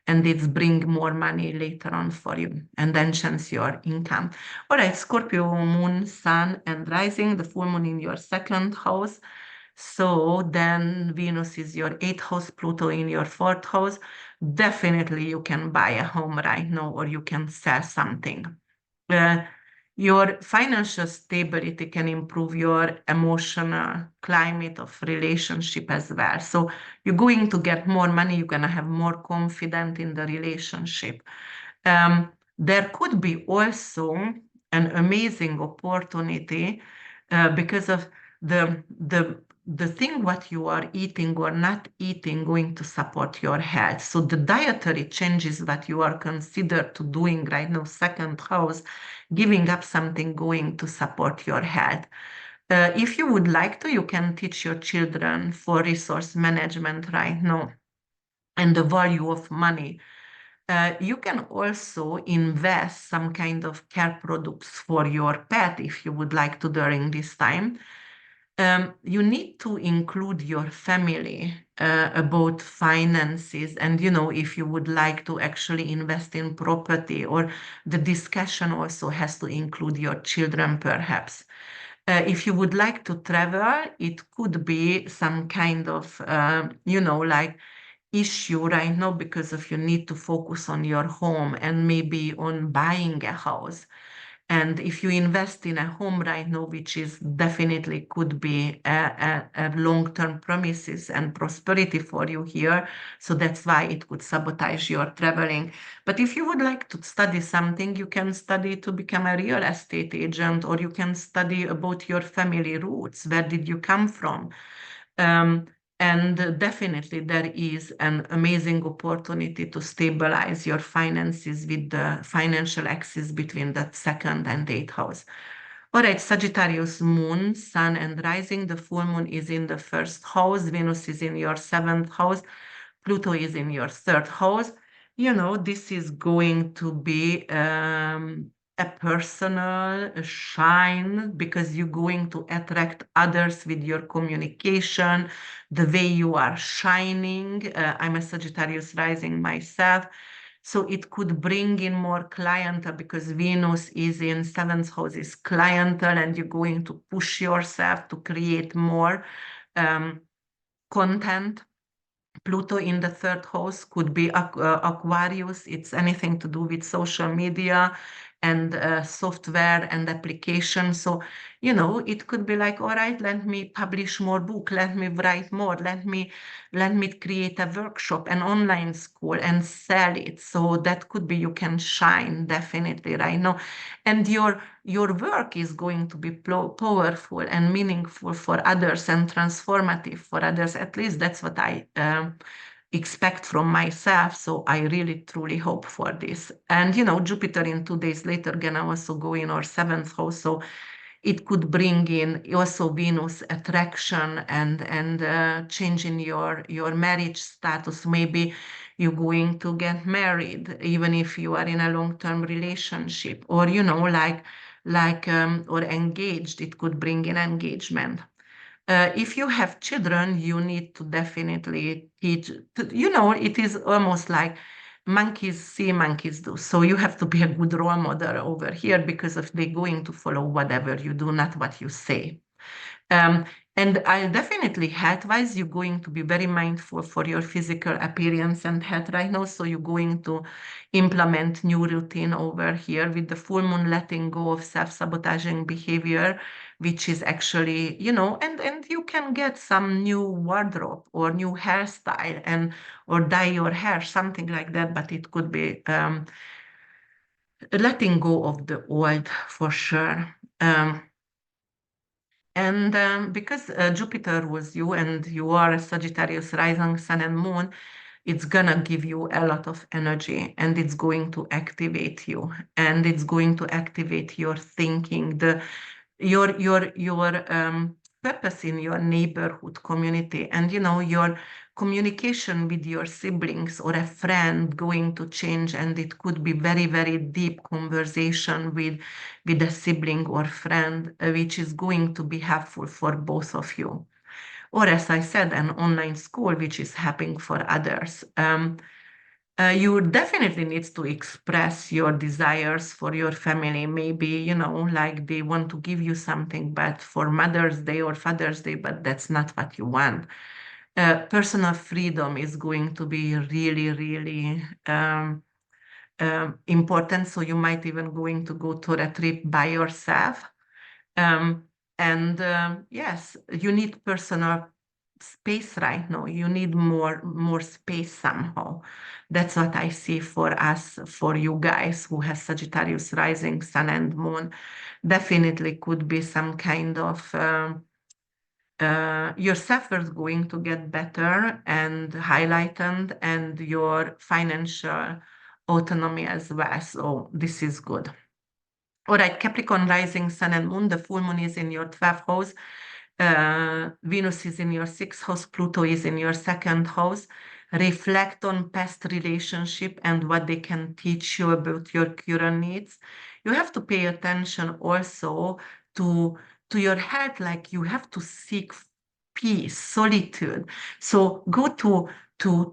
and it's bring more money later on for you and enhance your income. All right, Scorpio moon, sun and rising, the full moon in your second house. So then Venus is your eighth house, Pluto in your fourth house. Definitely you can buy a home right now, or you can sell something. Uh, Your financial stability can improve your emotional climate of relationship as well. So you're going to get more money, you're going to have more confidence in the relationship. There could be also an amazing opportunity because of the thing what you are eating or not eating going to support your health. So the dietary changes that you are considered to doing right now, second house, giving up something going to support your health. If you would like to, you can teach your children for resource management right now and the value of money. You can also invest some kind of care products for your pet if you would like to during this time. You need to include your family about finances, and if you would like to actually invest in property, or the discussion also has to include your children perhaps. If you would like to travel, it could be some kind of like issue right now because of you need to focus on your home and maybe on buying a house. And if you invest in a home right now, which is definitely could be a long-term promises and prosperity for you here, so that's why it could sabotage your traveling. But if you would like to study something, you can study to become a real estate agent, or you can study about your family roots. Where did you come from? Um, and definitely there is an amazing opportunity to stabilize your finances with the financial axis between the second and eighth house. All right, Sagittarius moon, sun and rising. The full moon is in the first house. Venus is in your seventh house. Pluto is in your third house. This is going to be a personal shine because you're going to attract others with your communication, the way you are shining. I'm a Sagittarius rising myself. So it could bring in more clientele because Venus is in seventh house is clientele, and you're going to push yourself to create more content. Pluto in the third house could be Aquarius. It's anything to do with social media and software and application. So, it could be like, all right, let me publish more book, let me write more, let me create a workshop, an online school and sell it. So that could be you can shine definitely right now. And your work is going to be powerful and meaningful for others and transformative for others. At least that's what I expect from myself. So I really truly hope for this. And Jupiter in 2 days later gonna also go in our seventh house. So it could bring in also Venus attraction and change in your marriage status. Maybe you're going to get married, even if you are in a long-term relationship, or or engaged. It could bring in engagement. If you have children, you need to definitely teach. It is almost like monkeys see, monkeys do. So you have to be a good role model over here because if they're going to follow whatever you do, not what you say. Um, and I definitely health-wise, you're going to be very mindful for your physical appearance and health right now. So you're going to implement new routine over here with the full moon, letting go of self-sabotaging behavior, which is actually, and you can get some new wardrobe or new hairstyle or dye your hair, something like that. But it could be letting go of the old for sure. And because Jupiter was you and you are a Sagittarius rising sun and moon, it's gonna give you a lot of energy and it's going to activate you and it's going to activate your thinking, your purpose in your neighborhood community, and your communication with your siblings or a friend going to change, and it could be very very deep conversation with a sibling or friend, which is going to be helpful for both of you. Or as I said, an online school which is helping for others. You definitely need to express your desires for your family. Maybe, like they want to give you something, but for Mother's Day or Father's Day, but that's not what you want. Personal freedom is going to be really, really important. So you might even going to go to a trip by yourself. Yes, you need personal space right now. You need more space somehow. That's what I see for us, for you guys who has Sagittarius rising, sun and moon. Definitely could be some kind of your self-worth is going to get better and highlighted, and your financial autonomy as well. So this is good. All right, Capricorn rising, sun and moon. The full moon is in your 12th house. Venus is in your 6th house. Pluto is in your 2nd house. Reflect on past relationship and what they can teach you about your current needs. You have to pay attention also to your health, like you have to seek peace, solitude. So go to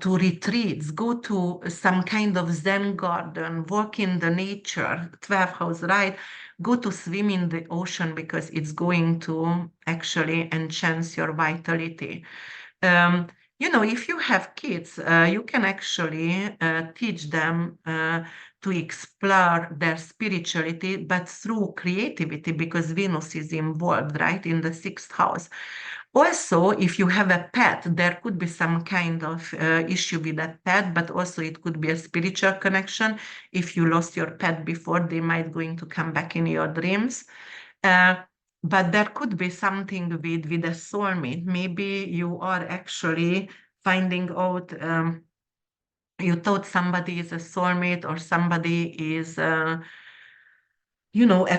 retreats, go to some kind of Zen garden, walk in the nature, 12th house, right? Go to swim in the ocean because it's going to actually enhance your vitality. If you have kids, you can actually teach them to explore their spirituality, but through creativity, because Venus is involved, right, in the 6th house. Also, if you have a pet, there could be some kind of issue with that pet, but also it could be a spiritual connection. If you lost your pet before, they might going to come back in your dreams. But there could be something with a soulmate. Maybe you are actually finding out you thought somebody is a soulmate, or somebody is a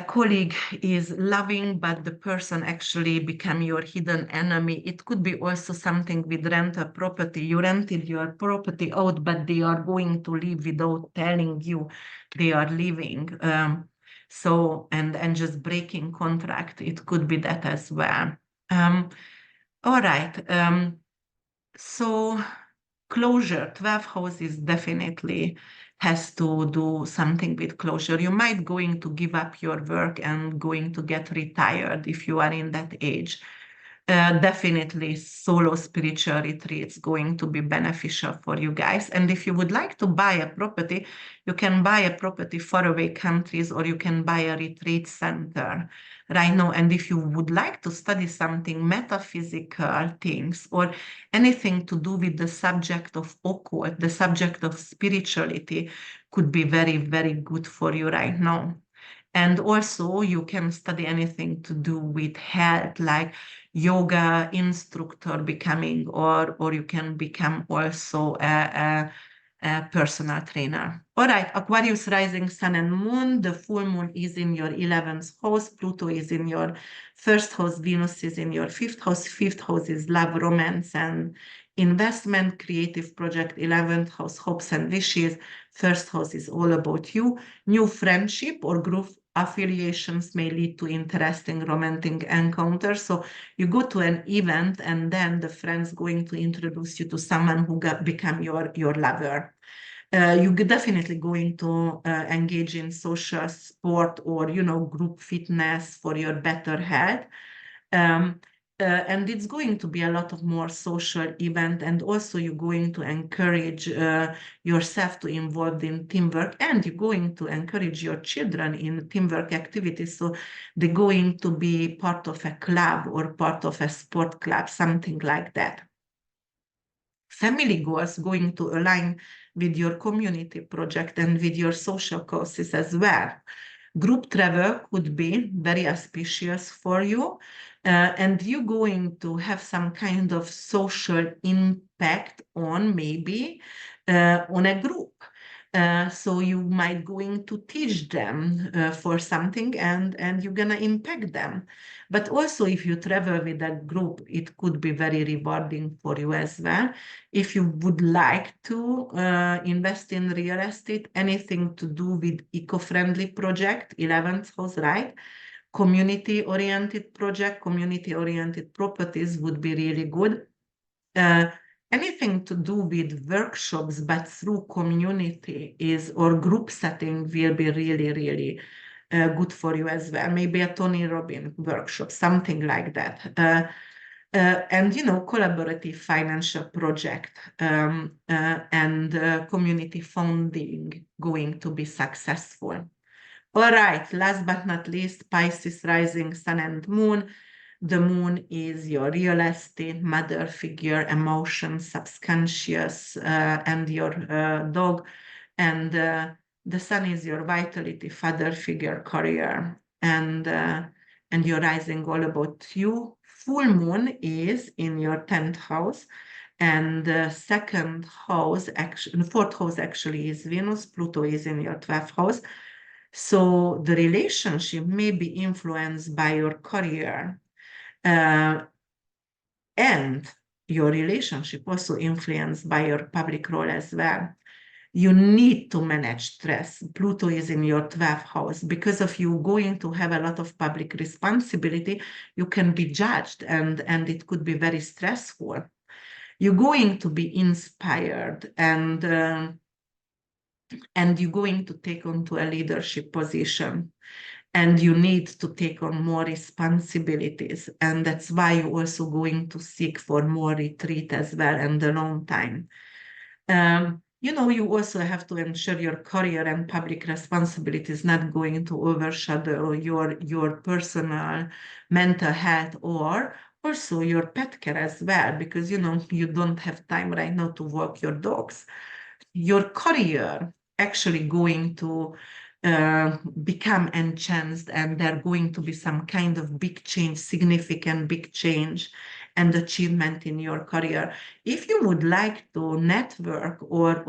colleague is loving, but the person actually become your hidden enemy. It could be also something with rental property. You rented your property out, but they are going to leave without telling you they are leaving. And just breaking contract. It could be that as well. All right. So closure, 12th house is definitely has to do something with closure. You might going to give up your work and going to get retired if you are in that age. Definitely solo spiritual retreats going to be beneficial for you guys. And if you would like to buy a property, you can buy a property far away countries, or you can buy a retreat center right now. And if you would like to study something metaphysical things, or anything to do with the subject of occult, the subject of spirituality, could be very, very good for you right now. And also you can study anything to do with health, like yoga instructor becoming, or you can become also a personal trainer. All right, Aquarius rising, sun and moon. The full moon is in your 11th house. Pluto is in your 1st house. Venus is in your 5th house. 5th house is love, romance, and investment, creative project. 11th house, hopes and wishes. 1st house is all about you. New friendship or group affiliations may lead to interesting romantic encounters. So you go to an event, and then the friend's going to introduce you to someone who become your lover. You're definitely going to engage in social sport, or group fitness for your better health. And it's going to be a lot of more social event, and also you're going to encourage yourself to involve in teamwork, and you're going to encourage your children in teamwork activities. So they're going to be part of a club or part of a sport club, something like that. Family goals going to align with your community project and with your social causes as well. Group travel could be very auspicious for you, and you're going to have some kind of social impact on maybe on a group. So you might going to teach them for something, and you're gonna impact them. But also if you travel with a group, it could be very rewarding for you as well. If you would like to invest in real estate, anything to do with eco-friendly project, 11th house, right? Community-oriented project, community-oriented properties would be really good. Anything to do with workshops, but through community or group setting will be really, really good for you as well. Maybe a Tony Robbins workshop, something like that. And collaborative financial project and community funding going to be successful. All right, last but not least, Pisces rising sun and moon. The moon is your real estate, mother figure, emotions, subconscious, and your dog. And the sun is your vitality, father figure, career. And your rising all about you. Full moon is in your 10th house. And the second house, actually, the fourth house actually is Venus. Pluto is in your 12th house. So the relationship may be influenced by your career, uh, and your relationship also influenced by your public role as well. You need to manage stress. Pluto is in your 12th house. Because of you going to have a lot of public responsibility, you can be judged, and it could be very stressful. You're going to be inspired, and you're going to take on to a leadership position, and you need to take on more responsibilities, and that's why you're also going to seek for more retreat as well and alone time. You also have to ensure your career and public responsibility is not going to overshadow your personal mental health, or also your pet care as well, because you don't have time right now to walk your dogs. Your career actually going to become enhanced, and there going to be some kind of big change, significant big change and achievement in your career. If you would like to network or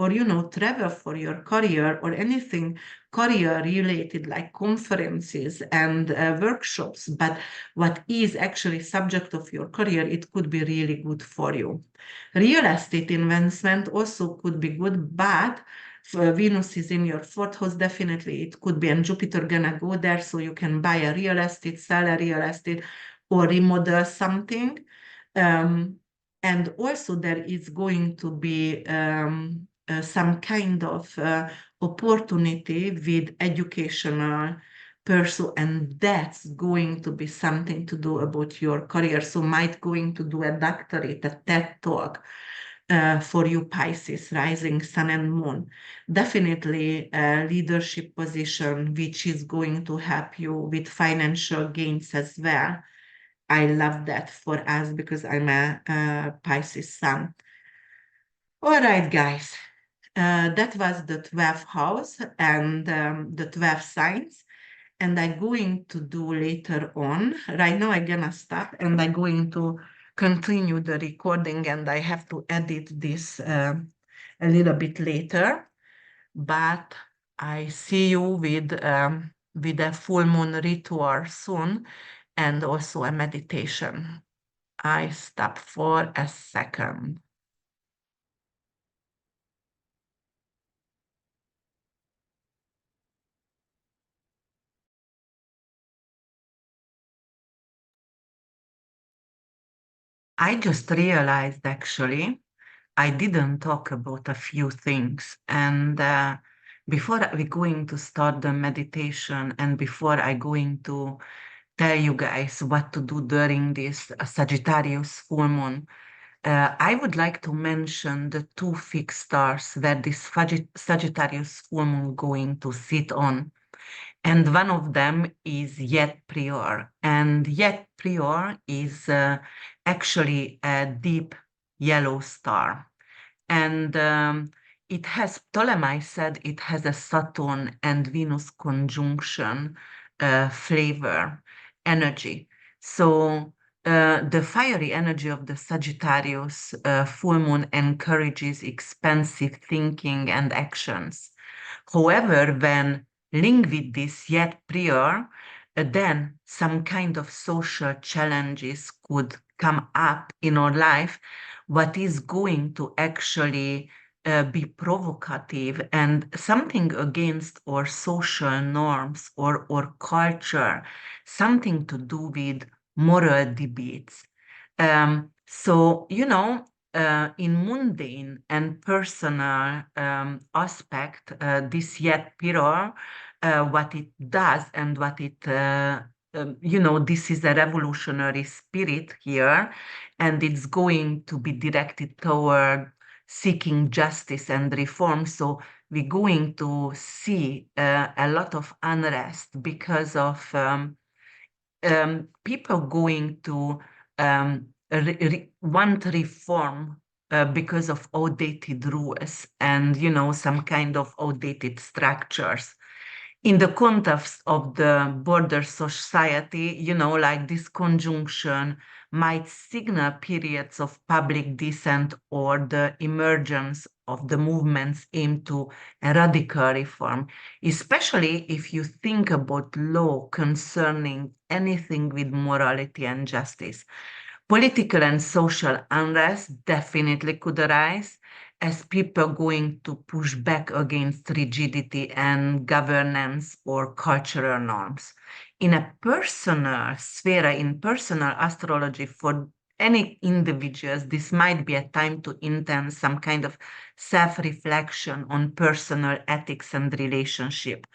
travel for your career or anything career related like conferences and workshops, but what is actually subject of your career, it could be really good for you. Real estate investment also could be good, but Venus is in your fourth house, definitely it could be, and Jupiter gonna go there, so you can buy a real estate, sell a real estate, or remodel something. Um, and also there is going to be some kind of opportunity with educational pursuit, and that's going to be something to do about your career. So might going to do a doctorate, a TED talk, for you Pisces, rising sun and moon. Definitely a leadership position, which is going to help you with financial gains as well. I love that for us because I'm a Pisces sun. All right, guys. That was the 12th house and the 12 signs. And I'm going to do later on. Right now, I'm gonna stop and I'm going to continue the recording, and I have to edit this a little bit later. But I see you with a full moon ritual soon, and also a meditation. I stop for a second. I just realized actually I didn't talk about a few things. And before we going to start the meditation, and before I going to tell you guys what to do during this Sagittarius full moon, I would like to mention the two fixed stars that this Sagittarius full moon going to sit on. And one of them is Yet Prior. And Yet Prior is actually a deep yellow star. And it has, Ptolemy said it has a Saturn and Venus conjunction flavor, energy. So the fiery energy of the Sagittarius full moon encourages expansive thinking and actions. However, when linked with this yet prior, then some kind of social challenges could come up in our life, what is going to actually be provocative and something against our social norms or culture, something to do with moral debates. In mundane and personal aspect, this yet mirror what it does and what it this is a revolutionary spirit here, and it's going to be directed toward seeking justice and reform. So we're going to see a lot of unrest because of people going to want reform because of outdated rules and, some kind of outdated structures. In the context of the border society, like this conjunction might signal periods of public dissent or the emergence of the movements aimed to a radical reform, especially if you think about law concerning anything with morality and justice. Political and social unrest definitely could arise as people going to push back against rigidity and governance or cultural norms. In a personal sphere, in personal astrology, for any individuals, this might be a time to intend some kind of self-reflection on personal ethics and relationship.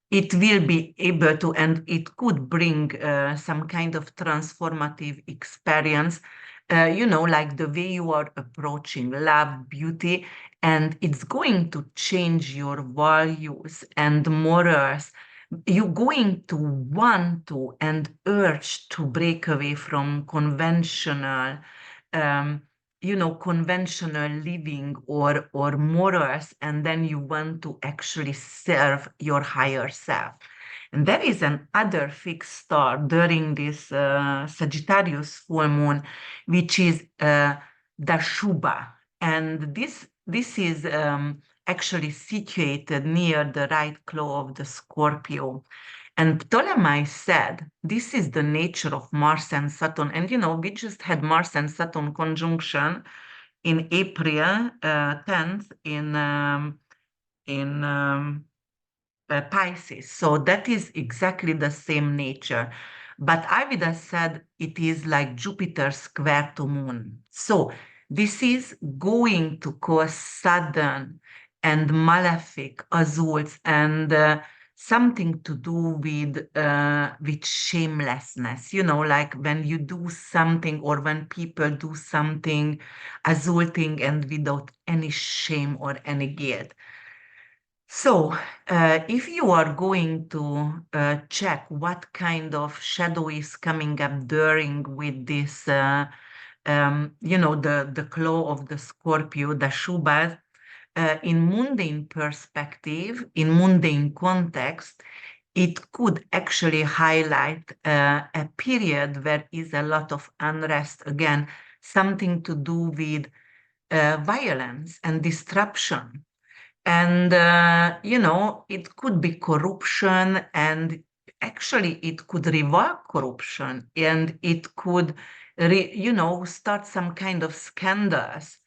It will be able to, and it could bring some kind of transformative experience, like the way you are approaching love, beauty, and it's going to change your values and morals. You're going to want to and urge to break away from um, conventional living or morals, and then you want to actually serve your higher self. And there is another fixed star during this Sagittarius full moon, which is the Shuba. And this is actually situated near the right claw of the Scorpio. And Ptolemy said, this is the nature of Mars and Saturn. And, we just had Mars and Saturn conjunction in April 10th in Pisces. So that is exactly the same nature. But I would have said it is like Jupiter square to Moon. So this is going to cause sudden and malefic azules and something to do with shamelessness. Like when you do something or when people do something azulting and without any shame or any guilt. So, if you are going to check what kind of shadow is coming up during with this, the claw of the Scorpio, the Shubha, in mundane perspective, in mundane context, it could actually highlight a period where is a lot of unrest. Again, something to do with violence and disruption. And, it could be corruption, and actually it could revoke corruption, and it could, start some kind of scandals.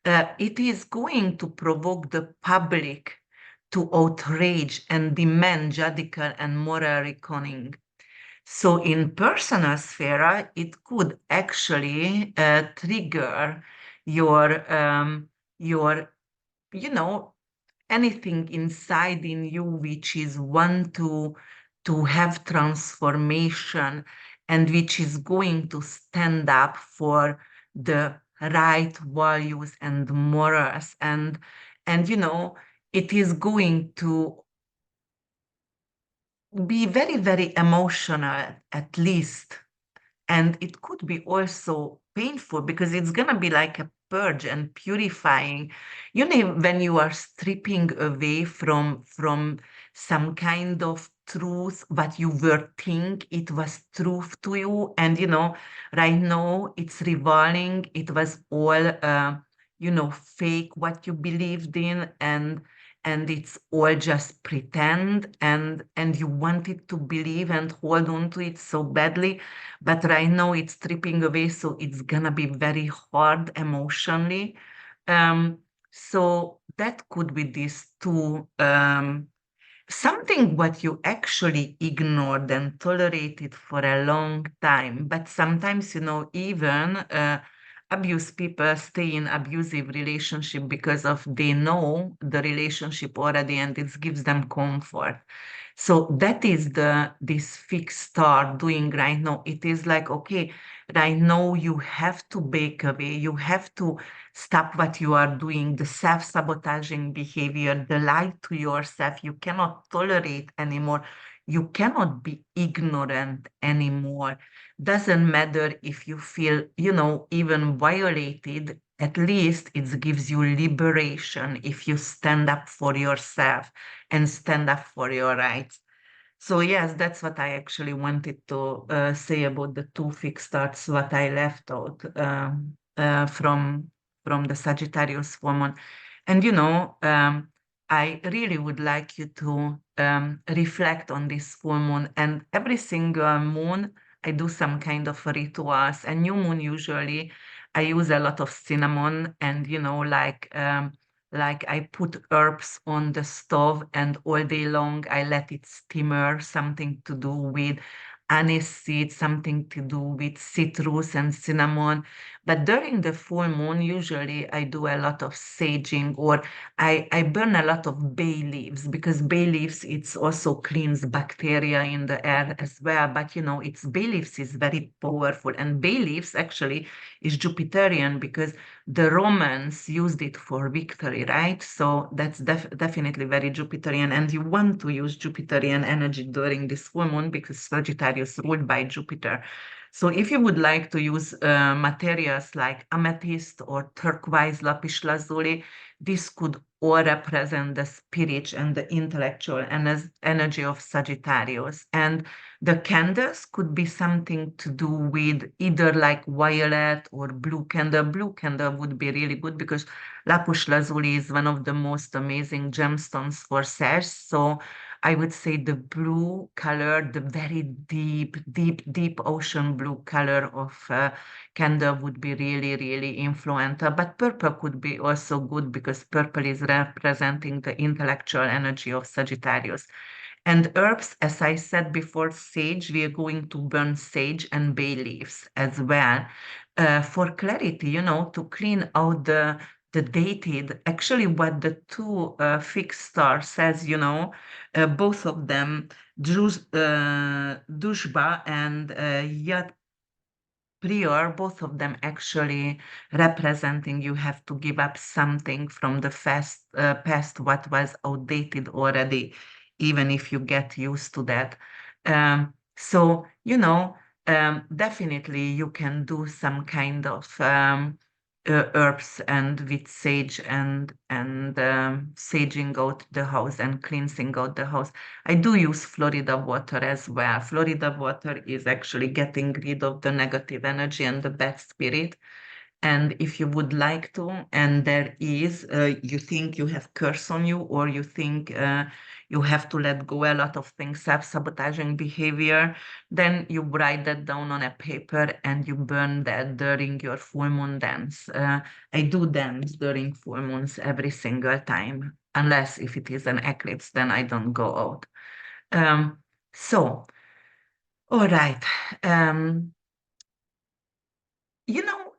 It is going to provoke the public to outrage and demand judicial and moral reckoning. So in personal sphere, it could actually trigger your, you know, anything inside in you which is want to have transformation and which is going to stand up for the right values and morals, and it is going to be very, very emotional, at least. And it could be also painful because it's going to be like a purge and purifying. When you are stripping away from some kind of truth, what you were think it was truth to you, and right now it's revealing it was all fake what you believed in, and it's all just pretend, and you wanted to believe and hold on to it so badly, but right now it's stripping away, so it's gonna be very hard emotionally. um, so that could be these two, something what you actually ignored and tolerated for a long time, but sometimes even abuse people stay in abusive relationship because of they know the relationship already and it gives them comfort. So that is this fixed star doing right now. It is like, okay, right now you have to break away. You have to stop what you are doing, the self-sabotaging behavior, the lie to yourself. You cannot tolerate anymore. You cannot be ignorant anymore. Doesn't matter if you feel, even violated, at least it gives you liberation if you stand up for yourself and stand up for your rights. So yes, that's what I actually wanted to say about the two fixed starts, what I left out from the Sagittarius woman. And I really would like you to reflect on this full moon. And every single moon, I do some kind of rituals. And new moon usually, I use a lot of cinnamon and like I put herbs on the stove and all day long I let it simmer, something to do with anise seed, something to do with citrus and cinnamon. But during the full moon, usually I do a lot of saging or I burn a lot of bay leaves because bay leaves, it's also cleans bacteria in the air as well. But it's bay leaves is very powerful and bay leaves actually is Jupiterian because the Romans used it for victory, right? So that's definitely very Jupiterian. And you want to use Jupiterian energy during this full moon because Sagittarius ruled by Jupiter. So if you would like to use materials like amethyst or turquoise lapis lazuli, this could all represent the spirit and the intellectual energy of Sagittarius. And the candles could be something to do with either like violet or blue candle. Blue candle would be really good because lapis lazuli is one of the most amazing gemstones for Sag. So I would say the blue color, the very deep, deep, deep ocean blue color of candle would be really, really influential. But purple could be also good because purple is representing the intellectual energy of Sagittarius. And herbs, as I said before, sage, we are going to burn sage and bay leaves as well. For clarity, to clean out the dated, actually what the two fixed stars says, both of them, Dushba and Yat Prior, both of them actually representing you have to give up something from the past what was outdated already, even if you get used to that. So, definitely you can do some kind of herbs and with sage and saging out the house and cleansing out the house. I do use Florida water as well. Florida water is actually getting rid of the negative energy and the bad spirit. And if you would like to, and there is, you think you have curse on you, or you think you have to let go a lot of things, self-sabotaging behavior, then you write that down on a paper and you burn that during your full moon dance. I do dance during full moons every single time, unless if it is an eclipse, then I don't go out. Um, so, all right. Um,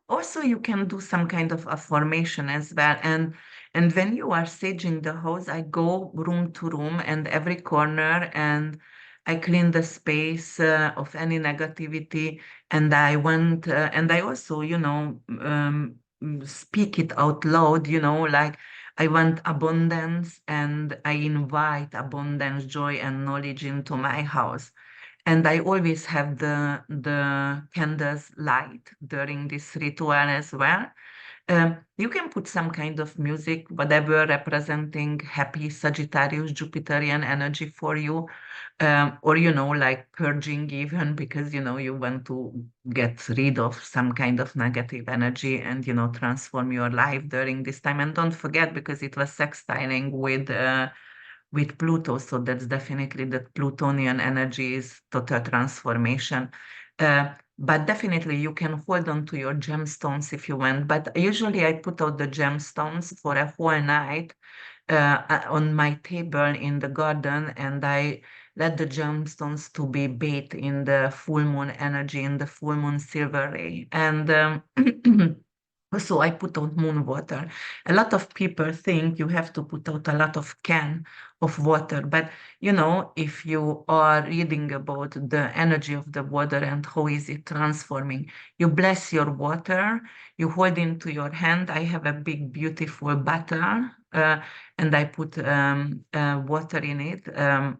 also you can do some kind of affirmation as well. And when you are saging the house, I go room to room and every corner and I clean the space of any negativity. And and I also, speak it out loud, like I want abundance and I invite abundance, joy, and knowledge into my house. And I always have the candles light during this ritual as well. You can put some kind of music, whatever representing happy Sagittarius Jupiterian energy for you, or like purging even because you want to get rid of some kind of negative energy and transform your life during this time. And don't forget because it was sextiling with Pluto. So that's definitely that Plutonian energy is total transformation. But definitely you can hold on to your gemstones if you want. But usually I put out the gemstones for a whole night on my table in the garden and I let the gemstones to be bathed in the full moon energy, in the full moon silver ray. And So I put out moon water. A lot of people think you have to put out a lot of can of water, but if you are reading about the energy of the water and how is it transforming, you bless your water, you hold into your hand. I have a big, beautiful butter, and I put water in it,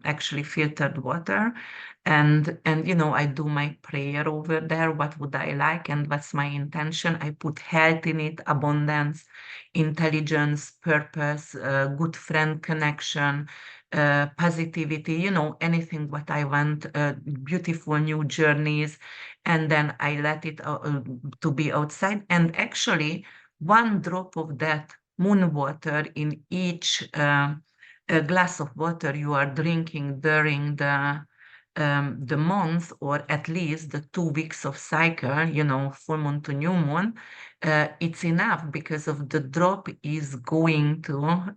actually filtered water. And I do my prayer over there. What would I like and what's my intention? I put health in it, abundance, intelligence, purpose, good friend connection, positivity, anything what I want, beautiful new journeys. And then I let it to be outside. And actually, one drop of that moon water in each glass of water you are drinking during the month, or at least the 2 weeks of cycle, full moon to new moon, it's enough, because of the drop is going to,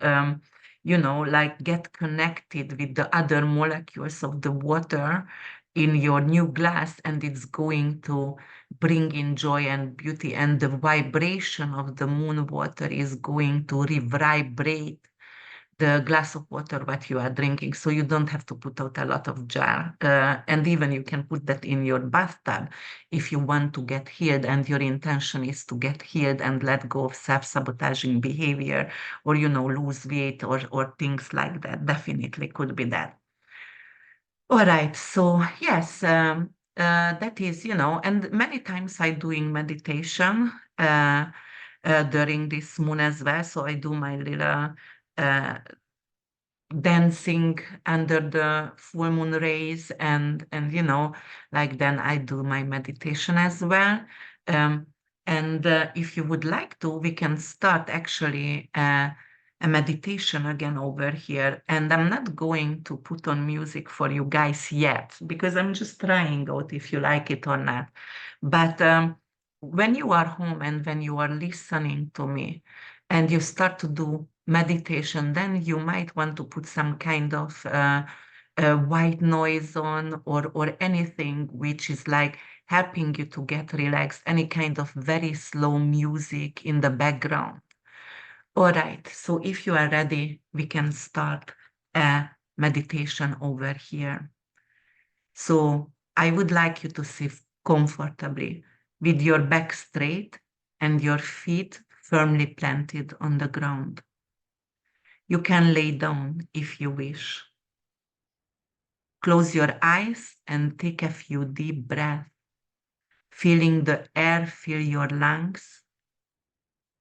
like get connected with the other molecules of the water in your new glass, and it's going to bring in joy and beauty, and the vibration of the moon water is going to revibrate the glass of water what you are drinking, so you don't have to put out a lot of jar. And even you can put that in your bathtub if you want to get healed and your intention is to get healed and let go of self-sabotaging behavior, or lose weight, or things like that. Definitely could be that. All right, so yes, that is, and many times I doing meditation during this moon as well. So I do my little uh, dancing under the full moon rays, and like then I do my meditation as well. um, and if you would like to, we can start actually a meditation again over here, and I'm not going to put on music for you guys yet, because I'm just trying out if you like it or not. But when you are home and when you are listening to me and you start to do meditation, then you might want to put some kind of white noise on, or anything which is like helping you to get relaxed, any kind of very slow music in the background. All right, so if you are ready, we can start a meditation over here. So I would like you to sit comfortably with your back straight and your feet firmly planted on the ground. You can lay down if you wish. Close your eyes and take a few deep breaths, feeling the air fill your lungs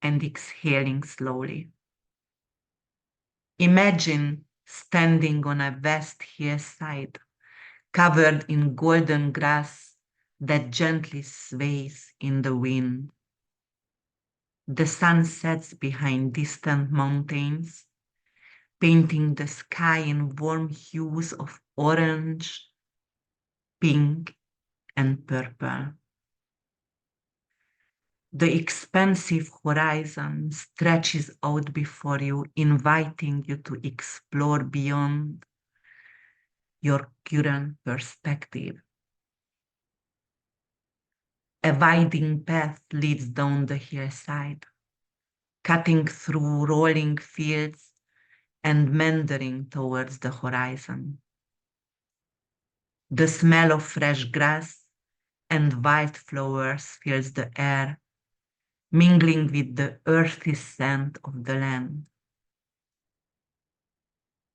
and exhaling slowly. Imagine standing on a vast hillside covered in golden grass that gently sways in the wind. The sun sets behind distant mountains, painting the sky in warm hues of orange, pink, and purple. The expansive horizon stretches out before you, inviting you to explore beyond your current perspective. A winding path leads down the hillside, cutting through rolling fields and meandering towards the horizon. The smell of fresh grass and wildflowers fills the air, mingling with the earthy scent of the land.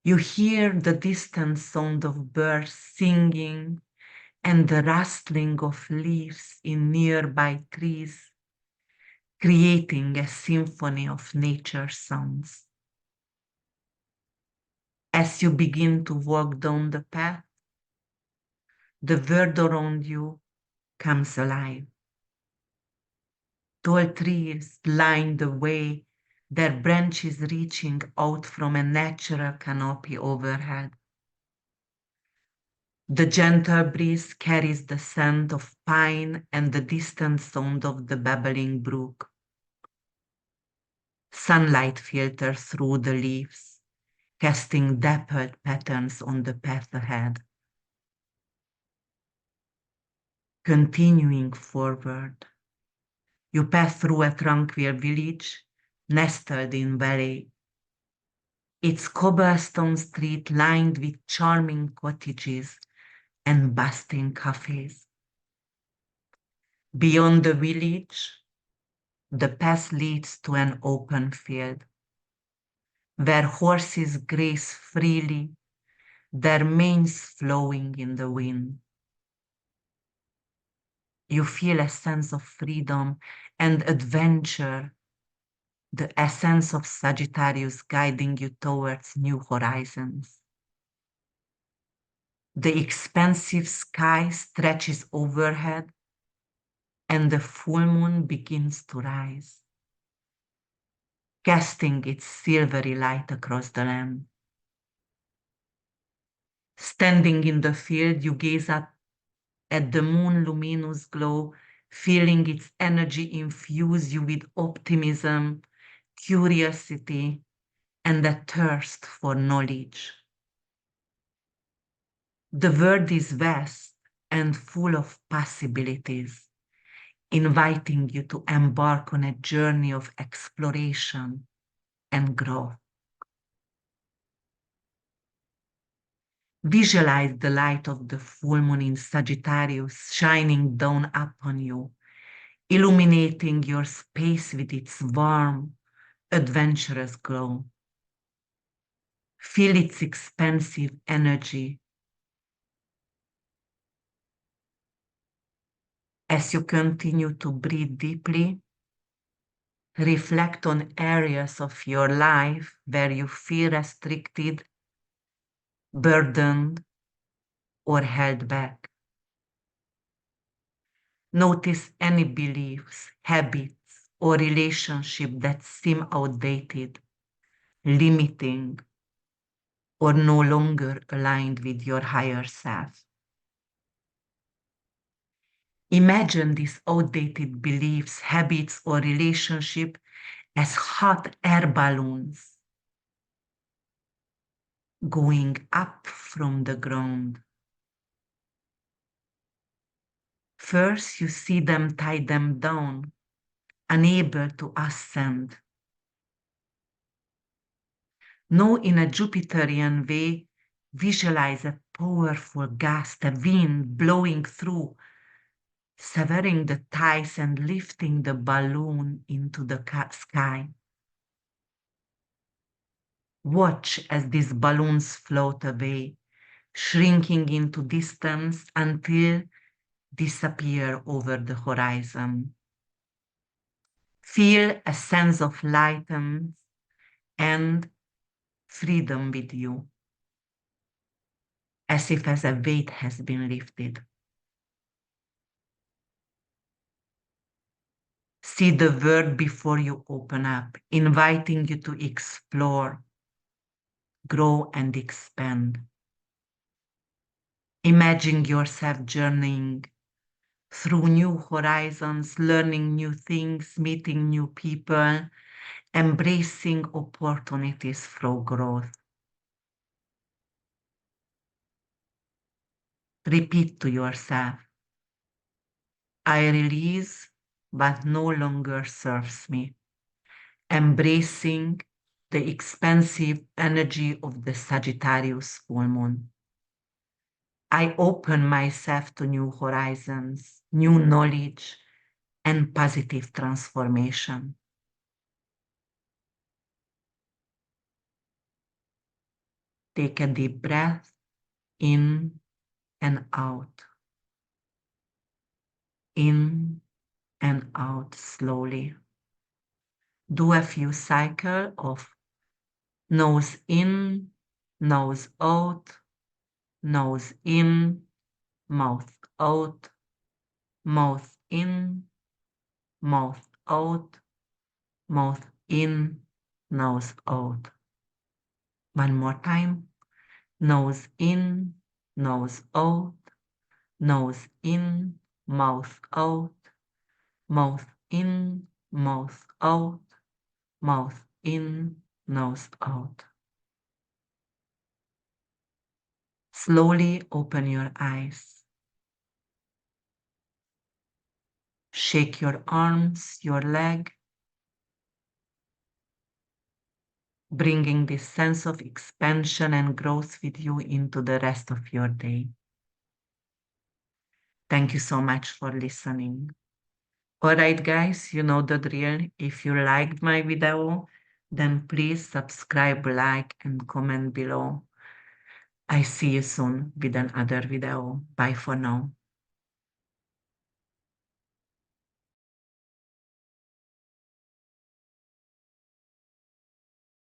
You hear the distant sound of birds singing and the rustling of leaves in nearby trees, creating a symphony of nature sounds. As you begin to walk down the path, the world around you comes alive. Tall trees line the way, their branches reaching out from a natural canopy overhead. The gentle breeze carries the scent of pine and the distant sound of the babbling brook. Sunlight filters through the leaves, casting dappled patterns on the path ahead. Continuing forward, You pass through a tranquil village nestled in valley. Its cobblestone street lined with charming cottages and bustling cafes. Beyond the village, the path leads to an open field where horses graze freely, their manes flowing in the wind. You feel a sense of freedom and adventure, the essence of Sagittarius guiding you towards new horizons. The expansive sky stretches overhead, and the full moon begins to rise, casting its silvery light across the land. Standing in the field, you gaze up at the moon's luminous glow, feeling its energy infuse you with optimism, curiosity, and a thirst for knowledge. The world is vast and full of possibilities, inviting you to embark on a journey of exploration and growth. Visualize the light of the full moon in Sagittarius shining down upon you, illuminating your space with its warm, adventurous glow. Feel its expansive energy. As you continue to breathe deeply, reflect on areas of your life where you feel restricted, burdened, or held back. Notice any beliefs, habits, or relationships that seem outdated, limiting, or no longer aligned with your higher self. Imagine these outdated beliefs, habits, or relationships as hot air balloons going up from the ground. First, you see them tie them down, unable to ascend. Now, in a Jupiterian way, visualize a powerful gust, a wind blowing through, severing the ties and lifting the balloon into the sky. Watch as these balloons float away, shrinking into distance until disappear over the horizon. Feel a sense of lightness and freedom with you, as if as a weight has been lifted. See the world before you open up, inviting you to explore, grow, and expand. Imagine yourself journeying through new horizons, learning new things, meeting new people, embracing opportunities for growth. Repeat to yourself, I release what no longer serves me, embracing the expansive energy of the Sagittarius full moon. I open myself to new horizons, new knowledge, and positive transformation. Take a deep breath in and out. In and out slowly. Do a few cycles of nose in, nose out, nose in, mouth out, mouth in, mouth out, mouth in, nose out. One more time. Nose in, nose out, nose in, mouth out, mouth in, mouth out, mouth in, nose out. Slowly open your eyes. Shake your arms, your leg, bringing this sense of expansion and growth with you into the rest of your day. Thank you so much for listening. All right, guys, you know the drill. If you liked my video, then please subscribe, like, and comment below. I see you soon with another video. Bye for now.